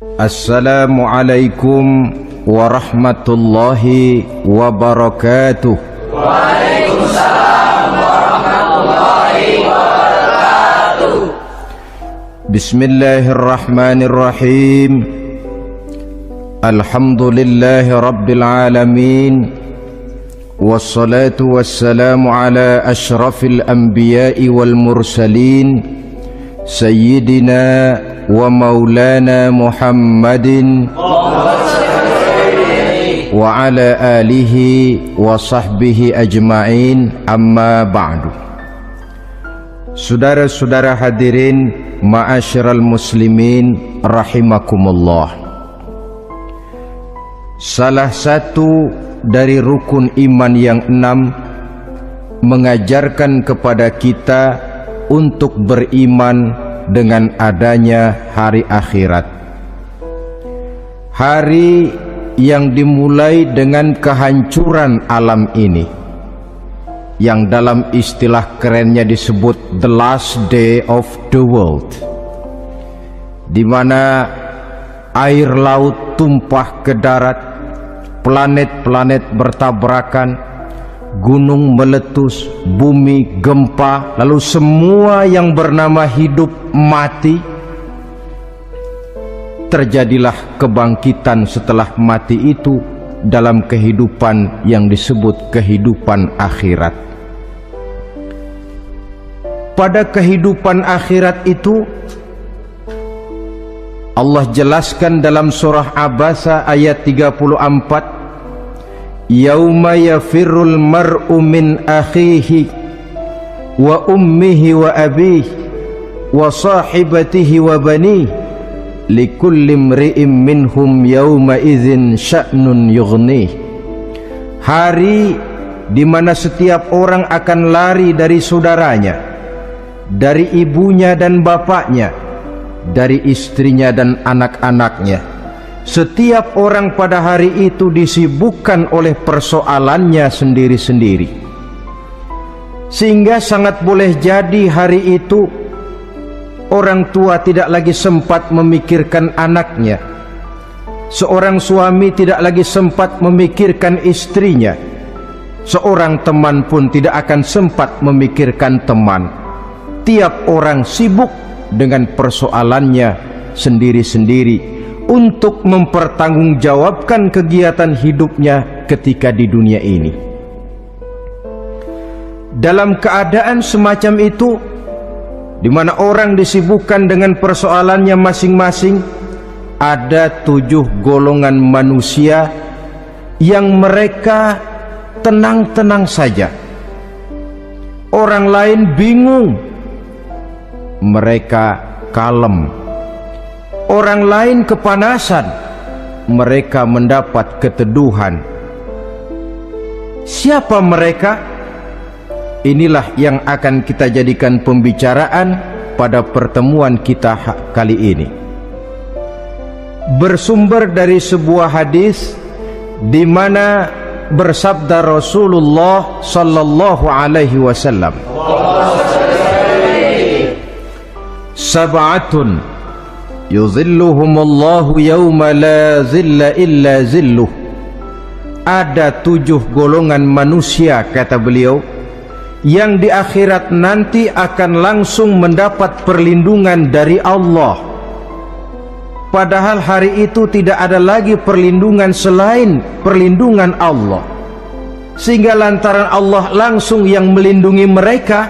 Assalamualaikum warahmatullahi wabarakatuh. Waalaikumsalam warahmatullahi wabarakatuh. Bismillahirrahmanirrahim. Alhamdulillahi rabbil alamin. Wassalatu wassalamu ala ashrafil anbiya'i wal mursalin, Sayyidina wa maulana Muhammadin wa ala alihi wa sahbihi ajma'in, amma ba'du. Saudara-saudara hadirin ma'asyiral muslimin rahimakumullah. Salah satu dari rukun iman yang 6 mengajarkan kepada kita untuk beriman dengan adanya hari akhirat, hari yang dimulai dengan kehancuran alam ini, yang dalam istilah kerennya disebut the last day of the world, di mana air laut tumpah ke darat, planet-planet bertabrakan, gunung meletus, bumi gempa, lalu semua yang bernama hidup mati. Terjadilah kebangkitan setelah mati itu dalam kehidupan yang disebut kehidupan akhirat. Pada kehidupan akhirat itu Allah jelaskan dalam surah Abasa ayat 34, Yauma yafirrul mar'u min akhihi wa ummihi wa abihi wa sahibatihi wa banihi likulli imri'in minhum yauma idzin sya'nun yughnih. Hari di mana setiap orang akan lari dari saudaranya, dari ibunya dan bapaknya, dari istrinya dan anak-anaknya. Setiap orang pada hari itu disibukkan oleh persoalannya sendiri-sendiri, sehingga sangat boleh jadi hari itu orang tua tidak lagi sempat memikirkan anaknya, seorang suami tidak lagi sempat memikirkan istrinya, seorang teman pun tidak akan sempat memikirkan teman. Tiap orang sibuk dengan persoalannya sendiri-sendiri untuk mempertanggungjawabkan kegiatan hidupnya ketika di dunia ini. Dalam keadaan semacam itu, di mana orang disibukkan dengan persoalannya masing-masing, ada 7 golongan manusia yang mereka tenang-tenang saja. Orang lain bingung, mereka kalem. Orang lain kepanasan, mereka mendapat keteduhan. Siapa mereka? Inilah yang akan kita jadikan pembicaraan pada pertemuan kita kali ini. Bersumber dari sebuah hadis di mana bersabda Rasulullah sallallahu alaihi wasallam, Sab'atun yuzilluhumullahu yawma la zilla illa zilluh. Ada 7 golongan manusia, kata beliau, yang di akhirat nanti akan langsung mendapat perlindungan dari Allah. Padahal hari itu tidak ada lagi perlindungan selain perlindungan Allah, sehingga lantaran Allah langsung yang melindungi mereka,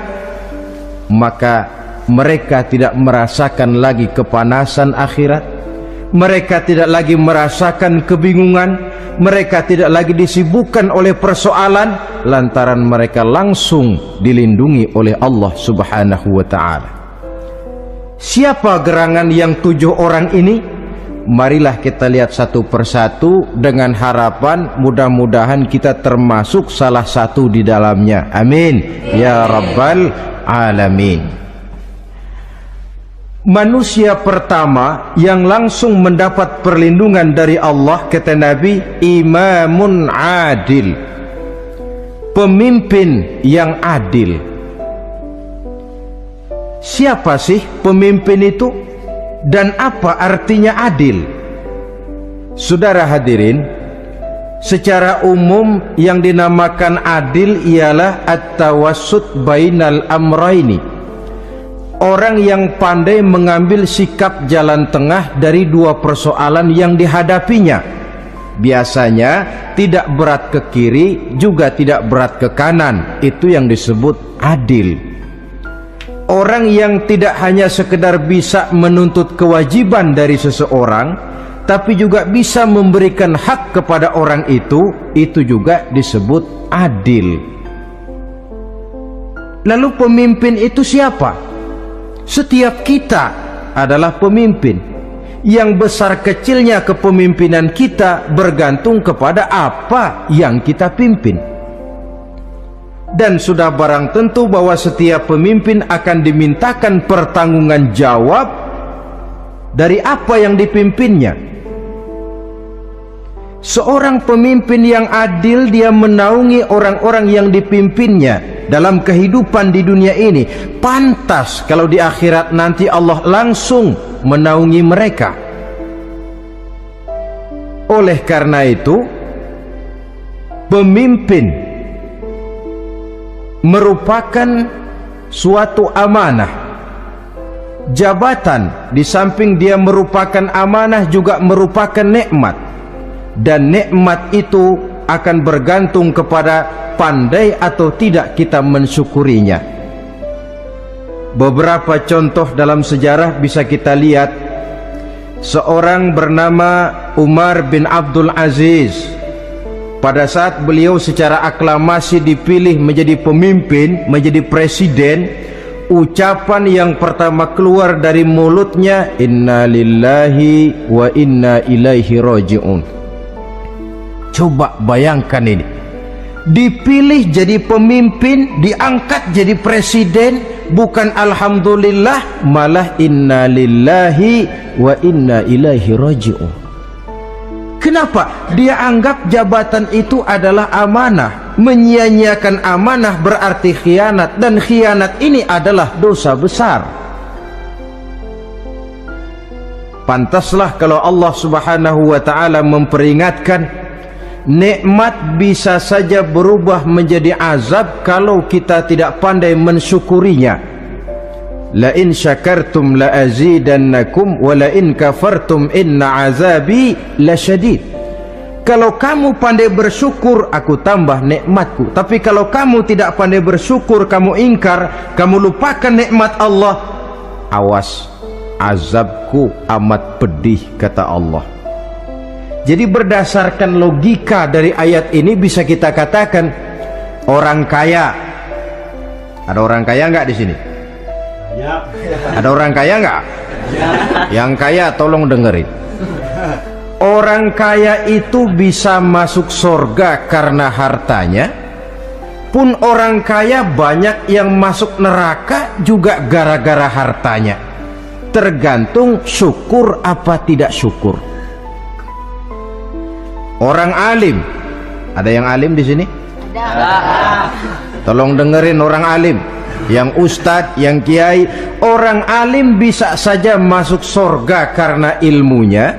maka mereka tidak merasakan lagi kepanasan akhirat, mereka tidak lagi merasakan kebingungan, mereka tidak lagi disibukkan oleh persoalan, lantaran mereka langsung dilindungi oleh Allah subhanahu wa ta'ala. Siapa gerangan yang 7 orang ini? Marilah kita lihat satu persatu dengan harapan mudah-mudahan kita termasuk salah satu di dalamnya. Amin ya rabbal alamin. Manusia pertama yang langsung mendapat perlindungan dari Allah, kata Nabi, imamun adil, pemimpin yang adil. Siapa sih pemimpin itu? Dan apa artinya adil? Saudara hadirin, secara umum yang dinamakan adil ialah at-tawassut bainal amraini. Orang yang pandai mengambil sikap jalan tengah dari dua persoalan yang dihadapinya. Biasanya tidak berat ke kiri, juga tidak berat ke kanan. Itu yang disebut adil. Orang yang tidak hanya sekedar bisa menuntut kewajiban dari seseorang, tapi juga bisa memberikan hak kepada orang itu juga disebut adil. Lalu pemimpin itu siapa? Setiap kita adalah pemimpin. Yang besar kecilnya kepemimpinan kita bergantung kepada apa yang kita pimpin. Dan sudah barang tentu bahwa setiap pemimpin akan dimintakan pertanggungjawaban jawab dari apa yang dipimpinnya. Seorang pemimpin yang adil, dia menaungi orang-orang yang dipimpinnya dalam kehidupan di dunia ini. Pantas kalau di akhirat nanti Allah langsung menaungi mereka. Oleh karena itu, pemimpin merupakan suatu amanah. Jabatan di samping dia merupakan amanah juga merupakan nikmat. Dan nikmat itu akan bergantung kepada pandai atau tidak kita mensyukurinya. Beberapa contoh dalam sejarah bisa kita lihat. Seorang bernama Umar bin Abdul Aziz, pada saat beliau secara aklamasi dipilih menjadi pemimpin, menjadi presiden, ucapan yang pertama keluar dari mulutnya, inna lillahi wa inna ilaihi raji'un. Coba bayangkan ini, dipilih jadi pemimpin, diangkat jadi presiden, bukan alhamdulillah, malah inna lillahi wa inna ilaihi raji'un. Kenapa? Dia anggap jabatan itu adalah amanah. Menyia-nyiakan amanah berarti khianat, dan khianat ini adalah dosa besar. Pantaslah kalau Allah Subhanahu wa ta'ala memperingatkan, nikmat bisa saja berubah menjadi azab kalau kita tidak pandai mensyukurinya. La in syakartum la azidannakum wa la in kafartum inna azabi lasyadid. Kalau kamu pandai bersyukur, aku tambah nikmatku. Tapi kalau kamu tidak pandai bersyukur, kamu ingkar, kamu lupakan nikmat Allah, awas, azabku amat pedih, kata Allah. Jadi berdasarkan logika dari ayat ini bisa kita katakan, orang kaya, ada orang kaya nggak di sini? Ya. Ada orang kaya nggak? Ya. Yang kaya tolong dengerin. Orang kaya itu bisa masuk surga karena hartanya, pun orang kaya banyak yang masuk neraka juga gara-gara hartanya. Tergantung syukur apa tidak syukur. Orang alim, ada yang alim di sini? Ada. Tolong dengerin orang alim, yang ustadz, yang kiai. Orang alim bisa saja masuk surga karena ilmunya,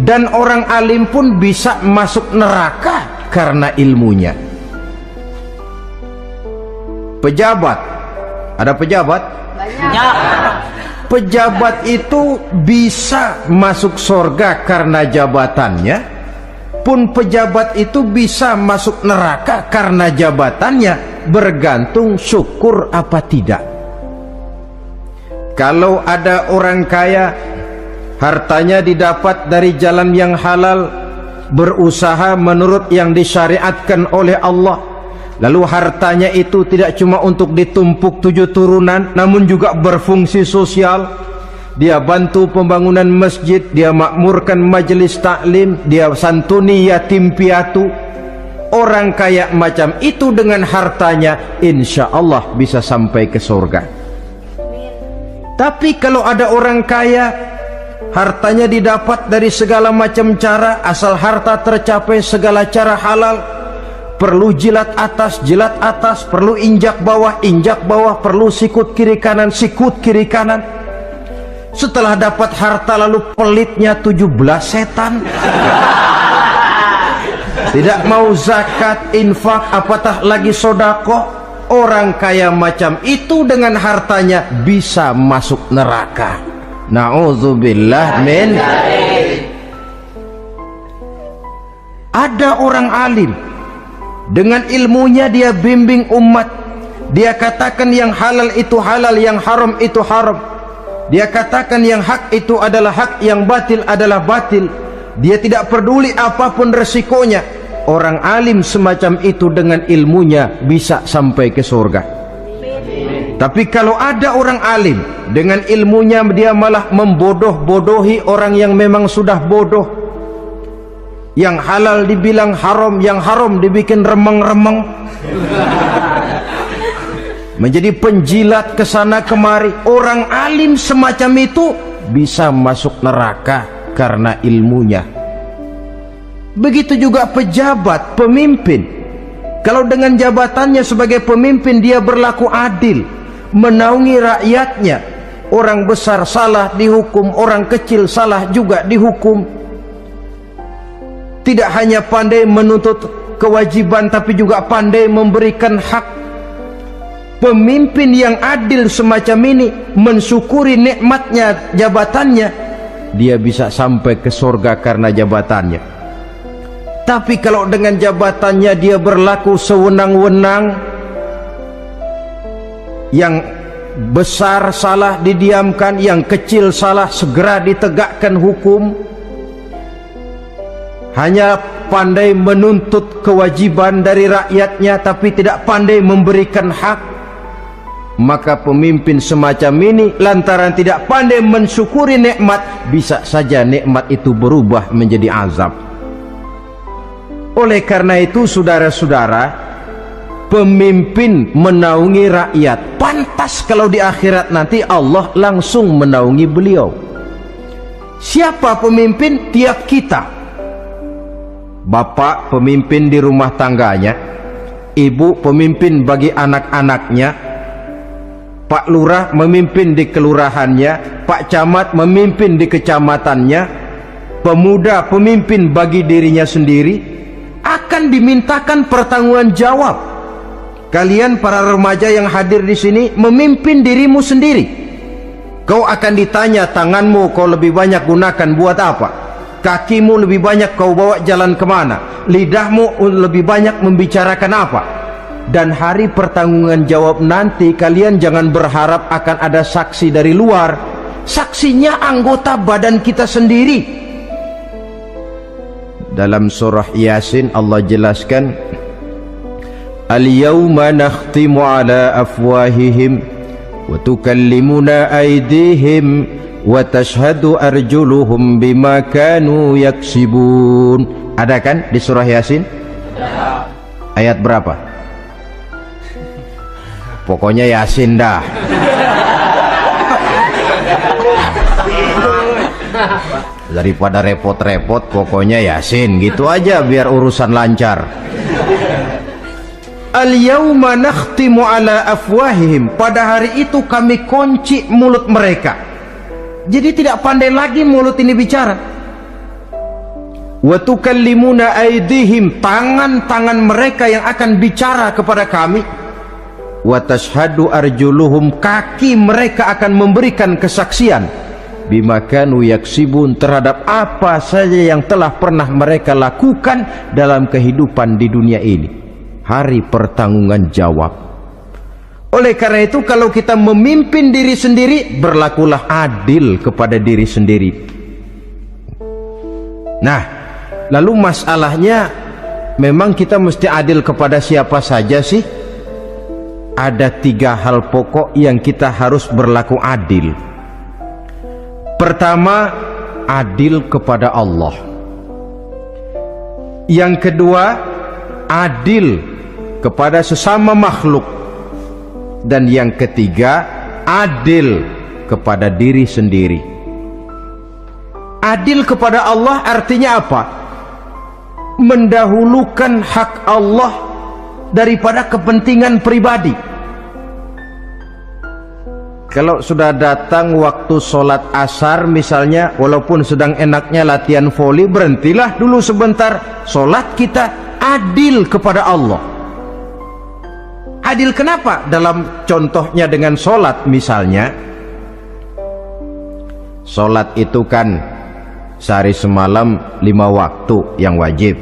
dan orang alim pun bisa masuk neraka karena ilmunya. Pejabat, ada pejabat? Banyak. Pejabat itu bisa masuk surga karena jabatannya, pun pejabat itu bisa masuk neraka karena jabatannya, bergantung syukur apa tidak. Kalau ada orang kaya, hartanya didapat dari jalan yang halal, berusaha menurut yang disyariatkan oleh Allah, lalu hartanya itu tidak cuma untuk ditumpuk 7 turunan, namun juga berfungsi sosial. Dia bantu pembangunan masjid, dia makmurkan majelis taklim, dia santuni yatim piatu. Orang kaya macam itu dengan hartanya, insya Allah bisa sampai ke surga. Tapi kalau ada orang kaya, hartanya didapat dari segala macam cara, asal harta tercapai segala cara halal, perlu jilat atas, perlu injak bawah, perlu sikut kiri kanan, Setelah dapat harta lalu pelitnya 17 setan. Tidak mau zakat, infak, apatah lagi sodako. Orang kaya macam itu dengan hartanya bisa masuk neraka. Na'udzubillah min. Ada orang alim, dengan ilmunya dia bimbing umat. Dia katakan yang halal itu halal, yang haram itu haram. Dia katakan yang hak itu adalah hak, yang batil adalah batil. Dia tidak peduli apapun resikonya. Orang alim semacam itu dengan ilmunya bisa sampai ke surga. Tapi kalau ada orang alim dengan ilmunya dia malah membodoh-bodohi orang yang memang sudah bodoh. Yang halal dibilang haram, yang haram dibikin remeng-remeng. Menjadi penjilat ke sana kemari. Orang alim semacam itu bisa masuk neraka karena ilmunya. Begitu juga pejabat, pemimpin. Kalau dengan jabatannya sebagai pemimpin dia berlaku adil, menaungi rakyatnya. Orang besar salah dihukum, orang kecil salah juga dihukum. Tidak hanya pandai menuntut kewajiban tapi juga pandai memberikan hak. Pemimpin yang adil semacam ini mensyukuri nikmatnya jabatannya, dia bisa sampai ke surga karena jabatannya. Tapi kalau dengan jabatannya dia berlaku sewenang-wenang, yang besar salah didiamkan, yang kecil salah segera ditegakkan hukum, hanya pandai menuntut kewajiban dari rakyatnya tapi tidak pandai memberikan hak, maka pemimpin semacam ini lantaran tidak pandai mensyukuri nikmat, bisa saja nikmat itu berubah menjadi azab. Oleh karena itu saudara-saudara, pemimpin menaungi rakyat, pantas kalau di akhirat nanti Allah langsung menaungi beliau. Siapa pemimpin? Tiap kita. Bapak pemimpin di rumah tangganya, ibu pemimpin bagi anak-anaknya, Pak Lurah memimpin di kelurahannya, Pak Camat memimpin di kecamatannya, pemuda pemimpin bagi dirinya sendiri. Akan dimintakan pertanggungan jawab. Kalian para remaja yang hadir di sini memimpin dirimu sendiri. Kau akan ditanya, tanganmu kau lebih banyak gunakan buat apa? Kakimu lebih banyak kau bawa jalan kemana? Lidahmu lebih banyak membicarakan apa? Dan hari pertanggungan jawab nanti kalian jangan berharap akan ada saksi dari luar. Saksinya anggota badan kita sendiri. Dalam surah Yasin Allah jelaskan, Al-yawma nakhtimu ala afwahihim wa tukallimuna aydihim wa tashhadu arjuluhum bima kanu yaksibun. Ada kan di surah Yasin? Ayat berapa? Pokoknya Yasin dah. Daripada repot-repot, pokoknya Yasin gitu aja biar urusan lancar. Al-yawma nakhtimu ala afwahihim, pada hari itu kami kunci mulut mereka. Jadi tidak pandai lagi mulut ini bicara. Wa tukallimuna aydihim, tangan-tangan mereka yang akan bicara kepada kami. Wa tashhadu arjuluhum, kaki mereka akan memberikan kesaksian bima kanu yaksibun, terhadap apa saja yang telah pernah mereka lakukan dalam kehidupan di dunia ini. Hari pertanggungan jawab. Oleh karena itu kalau kita memimpin diri sendiri, berlakulah adil kepada diri sendiri. Nah, lalu masalahnya memang kita mesti adil kepada siapa saja sih? Ada 3 hal pokok yang kita harus berlaku adil. Pertama, adil kepada Allah. Yang kedua, adil kepada sesama makhluk. Dan yang ketiga, adil kepada diri sendiri. Adil kepada Allah artinya apa? Mendahulukan hak Allah daripada kepentingan pribadi. Kalau sudah datang waktu sholat asar misalnya, walaupun sedang enaknya latihan voli, berhentilah dulu sebentar. Sholat kita adil kepada Allah. Adil kenapa? Dalam contohnya dengan sholat misalnya, sholat itu kan sehari semalam 5 waktu yang wajib.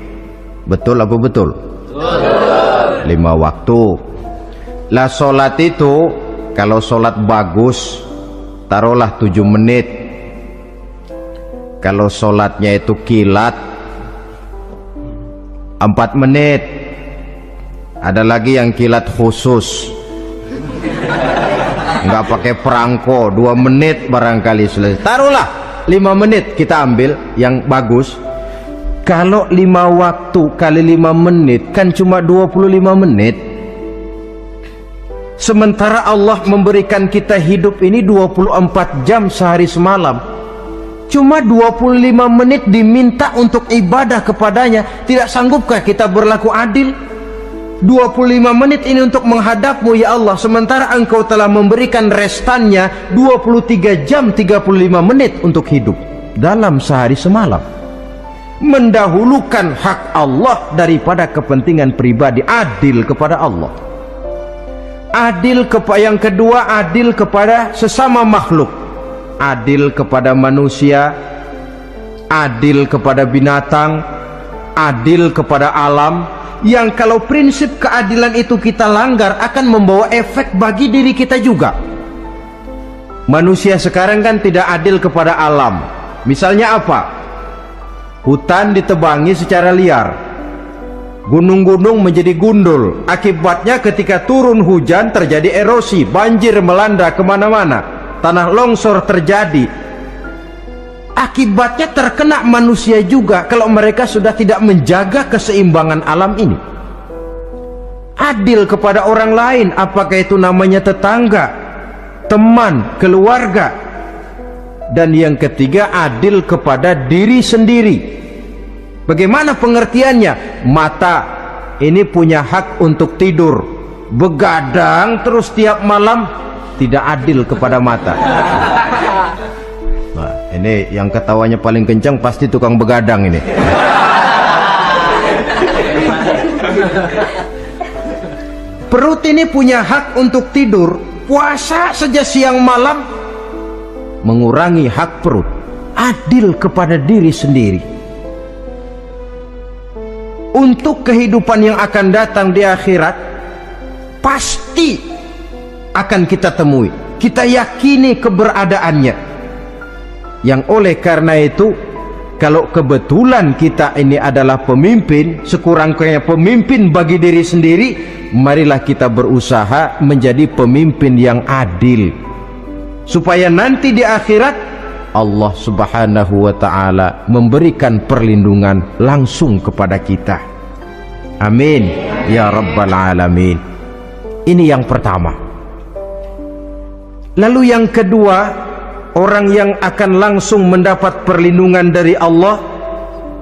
Betul apa betul? Betul. 5 waktu. Lah sholat itu, kalau sholat bagus taruhlah 7 menit. Kalau sholatnya itu kilat 4 menit. Ada lagi yang kilat khusus, nggak pakai perangko, 2 menit barangkali selesai. Taruhlah 5 menit kita ambil yang bagus. Kalau 5 waktu kali 5 menit kan cuma 25 menit. Sementara Allah memberikan kita hidup ini 24 jam sehari semalam, cuma 25 menit diminta untuk ibadah kepadanya. Tidak sanggupkah kita berlaku adil? 25 menit ini untuk menghadapmu ya Allah, sementara engkau telah memberikan restannya 23 jam 35 menit untuk hidup dalam sehari semalam. Mendahulukan hak Allah daripada kepentingan pribadi. Adil kepada Allah. Adil kepada yang kedua, adil kepada sesama makhluk. Adil kepada manusia, adil kepada binatang, adil kepada alam. Yang kalau prinsip keadilan itu kita langgar akan membawa efek bagi diri kita juga. Manusia sekarang kan tidak adil kepada alam. Misalnya apa? Hutan ditebangi secara liar, gunung-gunung menjadi gundul. Akibatnya ketika turun hujan terjadi erosi, banjir melanda kemana-mana, tanah longsor terjadi. Akibatnya terkena manusia juga kalau mereka sudah tidak menjaga keseimbangan alam ini. Adil kepada orang lain, apakah itu namanya tetangga, teman, keluarga. Dan yang ketiga, adil kepada diri sendiri. Bagaimana pengertiannya? Mata ini punya hak untuk tidur, begadang terus tiap malam, tidak adil kepada mata. Nah, ini yang ketawanya paling kencang pasti tukang begadang ini. Perut ini punya hak untuk tidur, puasa saja siang malam, mengurangi hak perut. Adil kepada diri sendiri. Untuk kehidupan yang akan datang di akhirat, pasti akan kita temui, kita yakini keberadaannya. Yang oleh karena itu, kalau kebetulan kita ini adalah pemimpin, sekurang-kurangnya pemimpin bagi diri sendiri, marilah kita berusaha menjadi pemimpin yang adil, supaya nanti di akhirat Allah subhanahu wa ta'ala memberikan perlindungan langsung kepada kita. Amin ya rabbal alamin. Ini yang pertama. Lalu yang kedua, orang yang akan langsung mendapat perlindungan dari Allah,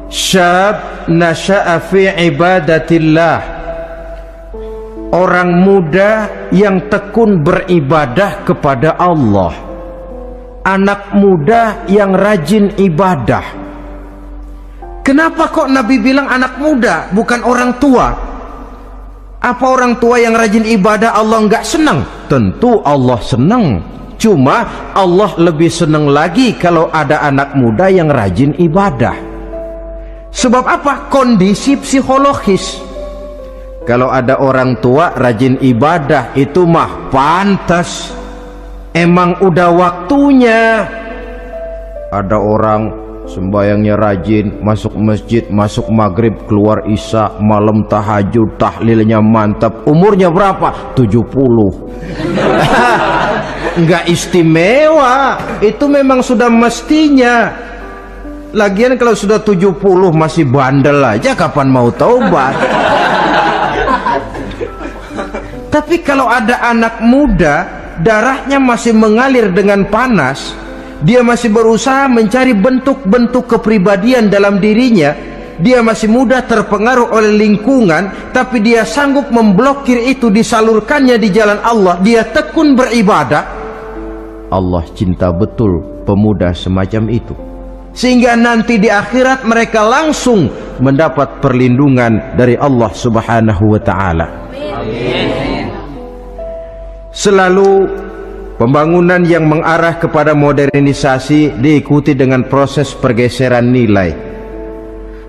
syab nasha'a fi ibadatillah, orang muda yang tekun beribadah kepada Allah, anak muda yang rajin ibadah. Kenapa kok Nabi bilang anak muda, bukan orang tua? Apa orang tua yang rajin ibadah Allah enggak senang? Tentu Allah senang. Cuma Allah lebih senang lagi kalau ada anak muda yang rajin ibadah. Sebab apa? Kondisi psikologis. Kalau ada orang tua rajin ibadah, itu mah pantas, emang udah waktunya. Ada orang sembayangnya rajin, masuk masjid, masuk maghrib, keluar isya, malam tahajud, tahlilnya mantap. Umurnya berapa? 70. Enggak istimewa, itu memang sudah mestinya. Lagian kalau sudah 70 masih bandel aja, kapan mau taubat? Tapi kalau ada anak muda, darahnya masih mengalir dengan panas, dia masih berusaha mencari bentuk-bentuk kepribadian dalam dirinya, dia masih mudah terpengaruh oleh lingkungan, tapi dia sanggup memblokir itu, disalurkannya di jalan Allah, dia tekun beribadah. Allah cinta betul pemuda semacam itu, sehingga nanti di akhirat mereka langsung mendapat perlindungan dari Allah Subhanahu wa ta'ala. Amin. Selalu pembangunan yang mengarah kepada modernisasi diikuti dengan proses pergeseran nilai.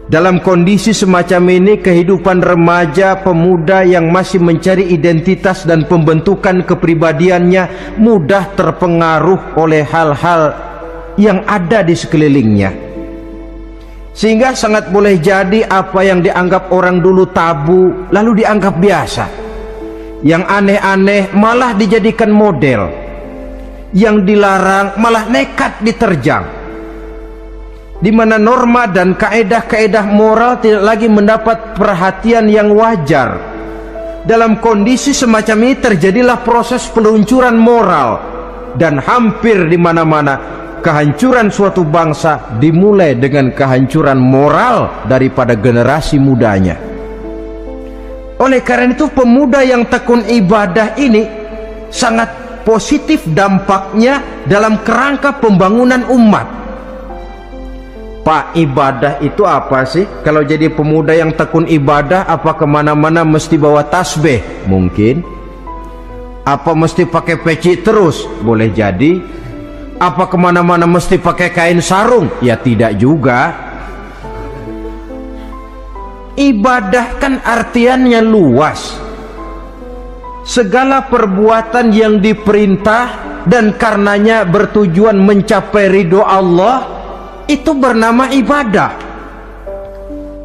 Dalam kondisi semacam ini, kehidupan remaja pemuda yang masih mencari identitas dan pembentukan kepribadiannya mudah terpengaruh oleh hal-hal yang ada di sekelilingnya, sehingga sangat boleh jadi apa yang dianggap orang dulu tabu lalu dianggap biasa, yang aneh-aneh malah dijadikan model, yang dilarang malah nekat diterjang, di mana norma dan kaedah-kaedah moral tidak lagi mendapat perhatian yang wajar. Dalam kondisi semacam ini terjadilah proses peluncuran moral, dan hampir di mana-mana kehancuran suatu bangsa dimulai dengan kehancuran moral daripada generasi mudanya. Oleh karena itu, pemuda yang tekun ibadah ini sangat positif dampaknya dalam kerangka pembangunan umat. Pak, ibadah itu apa sih? Kalau jadi pemuda yang tekun ibadah, apa kemana-mana mesti bawa tasbih? Mungkin. Apa mesti pakai peci terus? Boleh jadi. Apa kemana-mana mesti pakai kain sarung? Ya tidak juga. Ibadah kan artiannya luas. Segala perbuatan yang diperintah dan karenanya bertujuan mencapai ridho Allah, itu bernama ibadah.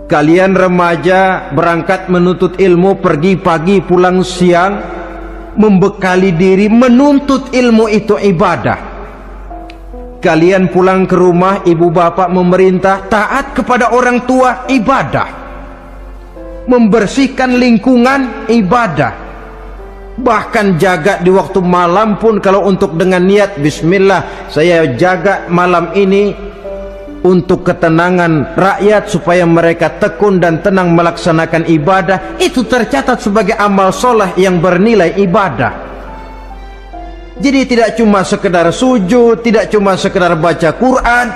Kalian remaja berangkat menuntut ilmu, pergi pagi pulang siang, membekali diri menuntut ilmu, itu ibadah. Kalian pulang ke rumah, ibu bapak memerintah taat kepada orang tua, ibadah. Membersihkan lingkungan, ibadah. Bahkan jaga di waktu malam pun, kalau untuk dengan niat bismillah, saya jaga malam ini untuk ketenangan rakyat supaya mereka tekun dan tenang melaksanakan ibadah, itu tercatat sebagai amal soleh yang bernilai ibadah. Jadi tidak cuma sekedar sujud, tidak cuma sekedar baca Quran,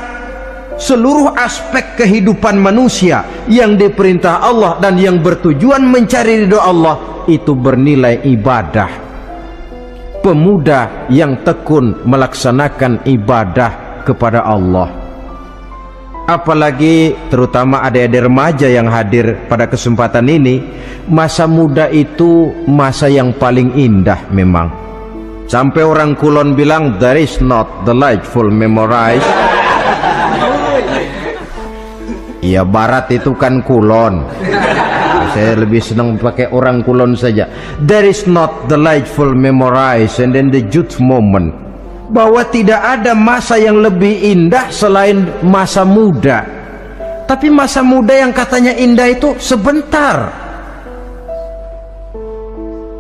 seluruh aspek kehidupan manusia yang diperintah Allah dan yang bertujuan mencari ridho Allah itu bernilai ibadah. Pemuda yang tekun melaksanakan ibadah kepada Allah, apalagi terutama adik-adik remaja yang hadir pada kesempatan ini, masa muda itu masa yang paling indah memang. Sampai orang Kulon bilang, there is not delightful memorize. Ya, barat itu kan Kulon. Saya lebih senang pakai orang Kulon saja. There is not delightful memorize and then the youth moment. Bahwa tidak ada masa yang lebih indah selain masa muda. Tapi masa muda yang katanya indah itu sebentar.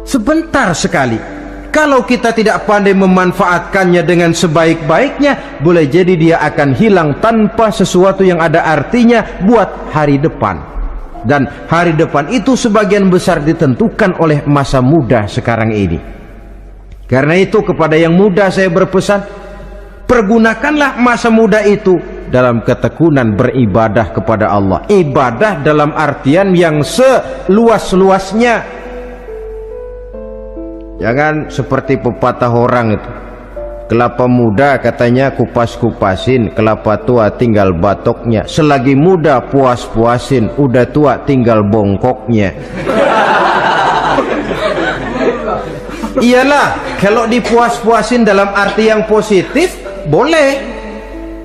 Sebentar sekali. Kalau kita tidak pandai memanfaatkannya dengan sebaik-baiknya, boleh jadi dia akan hilang tanpa sesuatu yang ada artinya buat hari depan. Dan hari depan itu sebagian besar ditentukan oleh masa muda sekarang ini. Karena itu kepada yang muda saya berpesan, pergunakanlah masa muda itu dalam ketekunan beribadah kepada Allah. Ibadah dalam artian yang seluas-luasnya. Jangan seperti pepatah orang itu, kelapa muda katanya kupas-kupasin, kelapa tua tinggal batoknya. Selagi muda puas-puasin, udah tua tinggal bongkoknya. Iyalah, kalau dipuas-puasin dalam arti yang positif, boleh.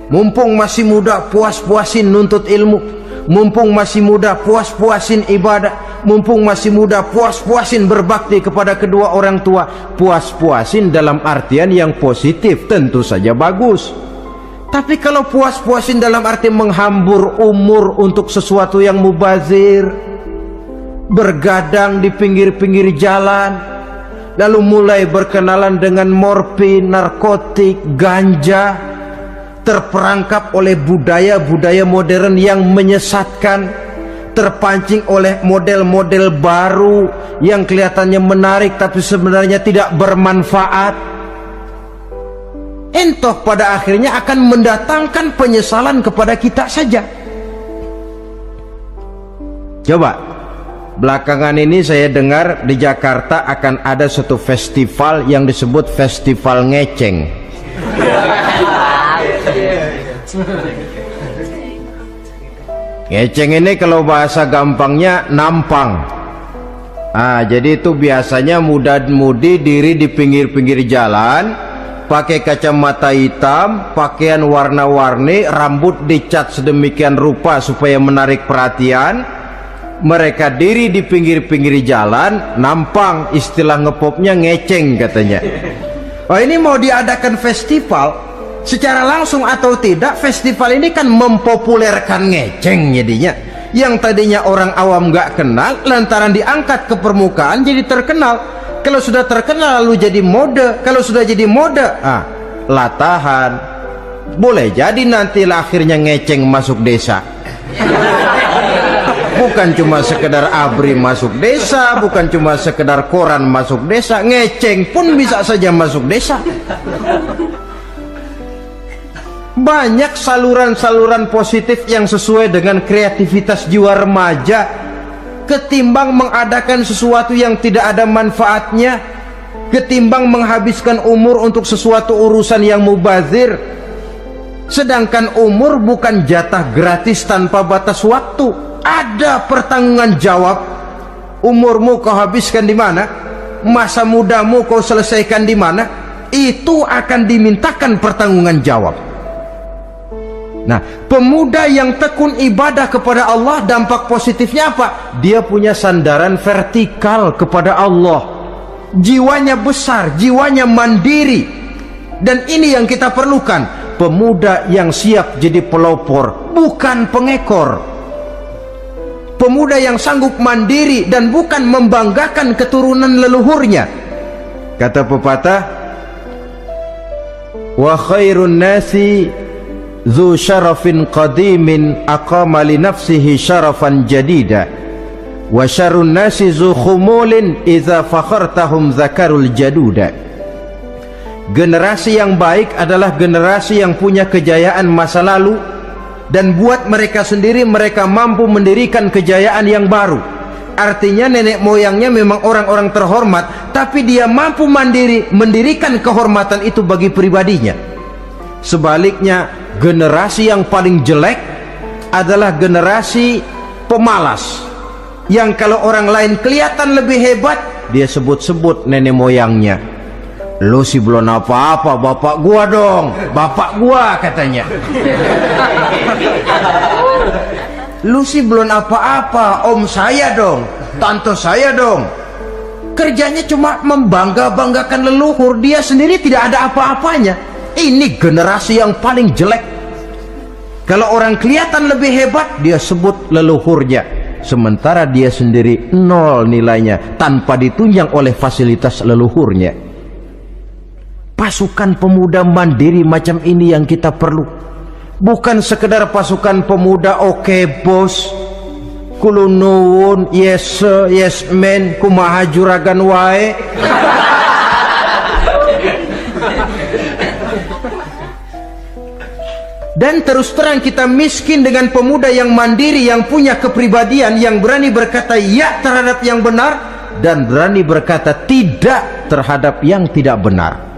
Mumpung masih muda, puas-puasin nuntut ilmu. Mumpung masih muda, puas-puasin ibadah. Mumpung masih muda, puas-puasin berbakti kepada kedua orang tua. Puas-puasin dalam artian yang positif, tentu saja bagus. Tapi kalau puas-puasin dalam arti menghambur umur untuk sesuatu yang mubazir, bergadang di pinggir-pinggir jalan, lalu mulai berkenalan dengan morfin, narkotik, ganja, terperangkap oleh budaya-budaya modern yang menyesatkan, terpancing oleh model-model baru yang kelihatannya menarik tapi sebenarnya tidak bermanfaat. Entah pada akhirnya akan mendatangkan penyesalan kepada kita saja. Coba, belakangan ini saya dengar di Jakarta akan ada satu festival yang disebut Festival Ngeceng. Ngeceng ini kalau bahasa gampangnya nampang. Jadi itu biasanya muda-mudi diri di pinggir-pinggir jalan, pakai kacamata hitam, pakaian warna-warni, rambut dicat sedemikian rupa supaya menarik perhatian. Mereka diri di pinggir-pinggir jalan, nampang, istilah ngepopnya ngeceng katanya. Ini mau diadakan festival. Secara langsung atau tidak, festival ini kan mempopulerkan ngeceng jadinya. Yang tadinya orang awam gak kenal, lantaran diangkat ke permukaan jadi terkenal. Kalau sudah terkenal lalu jadi mode. Kalau sudah jadi mode, latahan. Boleh jadi nanti akhirnya ngeceng masuk desa. Bukan cuma sekedar ABRI masuk desa, bukan cuma sekedar koran masuk desa, ngeceng pun bisa saja masuk desa. Banyak saluran-saluran positif yang sesuai dengan kreativitas jiwa remaja, ketimbang mengadakan sesuatu yang tidak ada manfaatnya, ketimbang menghabiskan umur untuk sesuatu urusan yang mubazir. Sedangkan umur bukan jatah gratis tanpa batas waktu, ada pertanggungan jawab. Umurmu kau habiskan di mana, masa mudamu kau selesaikan di mana, itu akan dimintakan pertanggungan jawab. Nah, pemuda yang tekun ibadah kepada Allah, dampak positifnya apa? Dia punya sandaran vertikal kepada Allah. Jiwanya besar, jiwanya mandiri. Dan ini yang kita perlukan, pemuda yang siap jadi pelopor, bukan pengekor. Pemuda yang sanggup mandiri dan bukan membanggakan keturunan leluhurnya. Kata pepatah, wa khairun nasi zu syarafin qadimin aqama li nafsihi syarafan jadida wa syarrun nasi zu khumulin idza fakhartahum zakarul jaduda. Generasi yang baik adalah generasi yang punya kejayaan masa lalu, dan buat mereka sendiri mereka mampu mendirikan kejayaan yang baru. Artinya nenek moyangnya memang orang-orang terhormat, tapi dia mampu mandiri mendirikan kehormatan itu bagi pribadinya. Sebaliknya, generasi yang paling jelek adalah generasi pemalas, yang kalau orang lain kelihatan lebih hebat, dia sebut-sebut nenek moyangnya. Lu sih belum apa-apa, bapak gua dong, bapak gua katanya. Lu sih belum apa-apa, om saya dong, tante saya dong. Kerjanya cuma membangga-banggakan leluhur, dia sendiri tidak ada apa-apanya. Ini generasi yang paling jelek. Kalau orang kelihatan lebih hebat, dia sebut leluhurnya, sementara dia sendiri nol nilainya, tanpa ditunjang oleh fasilitas leluhurnya. Pasukan pemuda mandiri macam ini yang kita perlu, bukan sekedar pasukan pemuda oke bos, kulunuwun, yes sir, yes man, kumaha juragan wae. Dan terus terang kita miskin dengan pemuda yang mandiri, yang punya kepribadian, yang berani berkata ya terhadap yang benar dan berani berkata tidak terhadap yang tidak benar.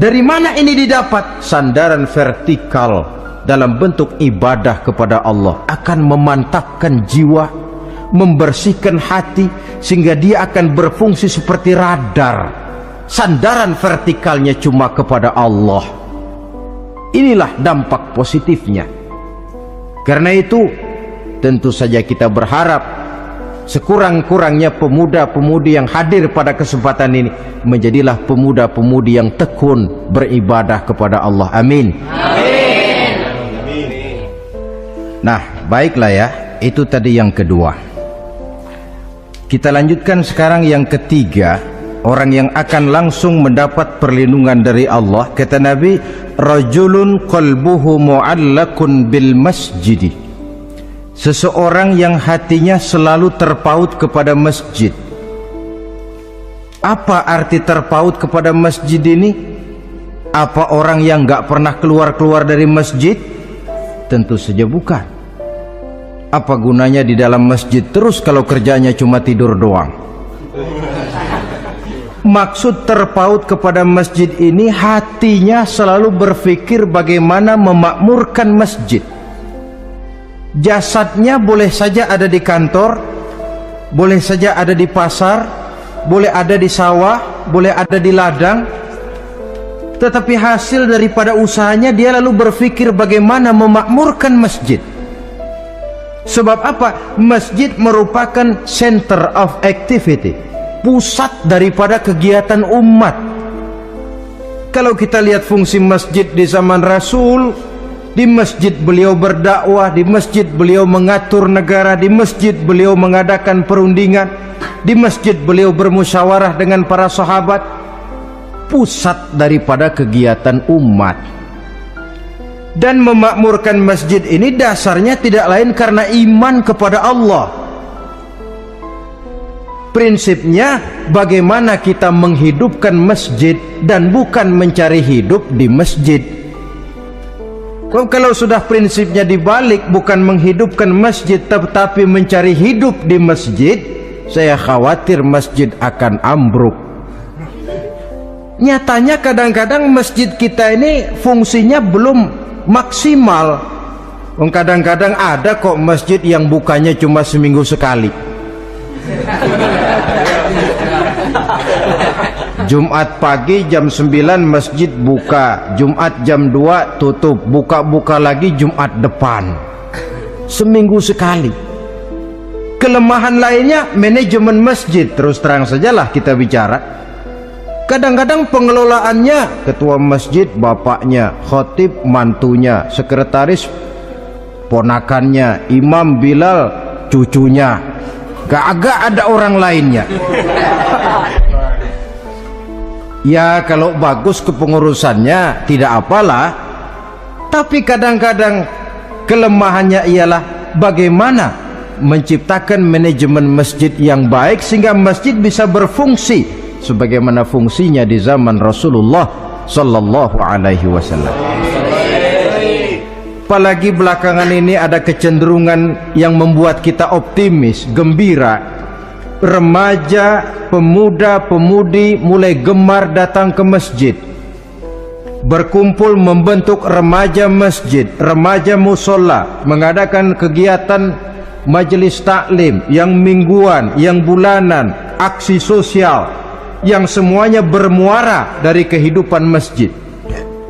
Dari mana ini didapat? Sandaran vertikal dalam bentuk ibadah kepada Allah akan memantapkan jiwa, membersihkan hati, sehingga dia akan berfungsi seperti radar. Sandaran vertikalnya cuma kepada Allah. Inilah dampak positifnya. Karena itu, tentu saja kita berharap sekurang-kurangnya pemuda-pemudi yang hadir pada kesempatan ini menjadilah pemuda-pemudi yang tekun beribadah kepada Allah. Amin. Amin. Nah, baiklah ya, itu tadi yang kedua. Kita lanjutkan sekarang yang ketiga, orang yang akan langsung mendapat perlindungan dari Allah. Kata Nabi, rajulun qalbuhu mu'allakun bil masjidi, seseorang yang hatinya selalu terpaut kepada masjid. Apa arti terpaut kepada masjid ini? Apa orang yang gak pernah keluar-keluar dari masjid? Tentu saja bukan. Apa gunanya di dalam masjid terus kalau kerjanya cuma tidur doang? Maksud terpaut kepada masjid ini, hatinya selalu berpikir bagaimana memakmurkan masjid. Jasadnya boleh saja ada di kantor, boleh saja ada di pasar, boleh ada di sawah, boleh ada di ladang, tetapi hasil daripada usahanya dia lalu berpikir bagaimana memakmurkan masjid. Sebab apa? Masjid merupakan center of activity, pusat daripada kegiatan umat. Kalau kita lihat fungsi masjid di zaman Rasul, di masjid beliau berdakwah, di masjid beliau mengatur negara, di masjid beliau mengadakan perundingan, di masjid beliau bermusyawarah dengan para sahabat. Pusat daripada kegiatan umat. Dan memakmurkan masjid ini dasarnya tidak lain karena iman kepada Allah. Prinsipnya bagaimana kita menghidupkan masjid dan bukan mencari hidup di masjid. Kalau sudah prinsipnya dibalik, bukan menghidupkan masjid tetapi mencari hidup di masjid, saya khawatir masjid akan ambruk. Nyatanya kadang-kadang masjid kita ini fungsinya belum maksimal. Kadang-kadang ada kok masjid yang bukanya cuma seminggu sekali. Jumat pagi jam 9 masjid buka, Jumat jam 2 tutup, buka-buka lagi Jumat depan. Seminggu sekali. Kelemahan lainnya manajemen masjid. Terus terang sajalah kita bicara. Kadang-kadang pengelolaannya ketua masjid bapaknya, khatib mantunya, sekretaris ponakannya, imam Bilal cucunya, gak ada orang lainnya. Ya kalau bagus kepengurusannya tidak apalah, tapi kadang-kadang kelemahannya ialah bagaimana menciptakan manajemen masjid yang baik sehingga masjid bisa berfungsi sebagaimana fungsinya di zaman Rasulullah sallallahu alaihi wasallam. Apalagi belakangan ini ada kecenderungan yang membuat kita optimis, gembira. Remaja, pemuda, pemudi mulai gemar datang ke masjid, berkumpul membentuk remaja masjid, remaja musola, mengadakan kegiatan majelis taklim yang mingguan, yang bulanan, aksi sosial yang semuanya bermuara dari kehidupan masjid.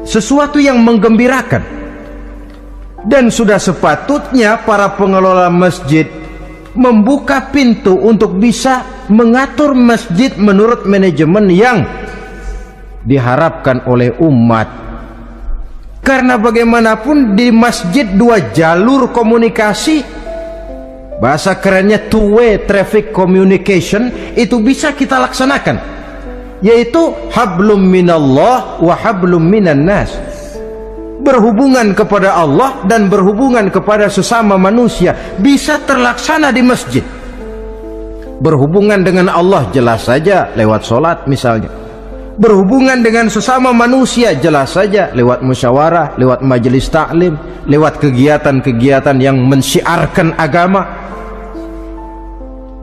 Sesuatu yang menggembirakan. Dan sudah sepatutnya para pengelola masjid membuka pintu untuk bisa mengatur masjid menurut manajemen yang diharapkan oleh umat. Karena bagaimanapun di masjid dua jalur komunikasi, bahasa kerennya two-way traffic communication, itu bisa kita laksanakan, yaitu hablum minallah wa hablum minan nas. Berhubungan kepada Allah dan berhubungan kepada sesama manusia bisa terlaksana di masjid. Berhubungan dengan Allah jelas saja lewat sholat misalnya. Berhubungan dengan sesama manusia jelas saja lewat musyawarah, lewat majelis taklim, lewat kegiatan-kegiatan yang mensyiarkan agama.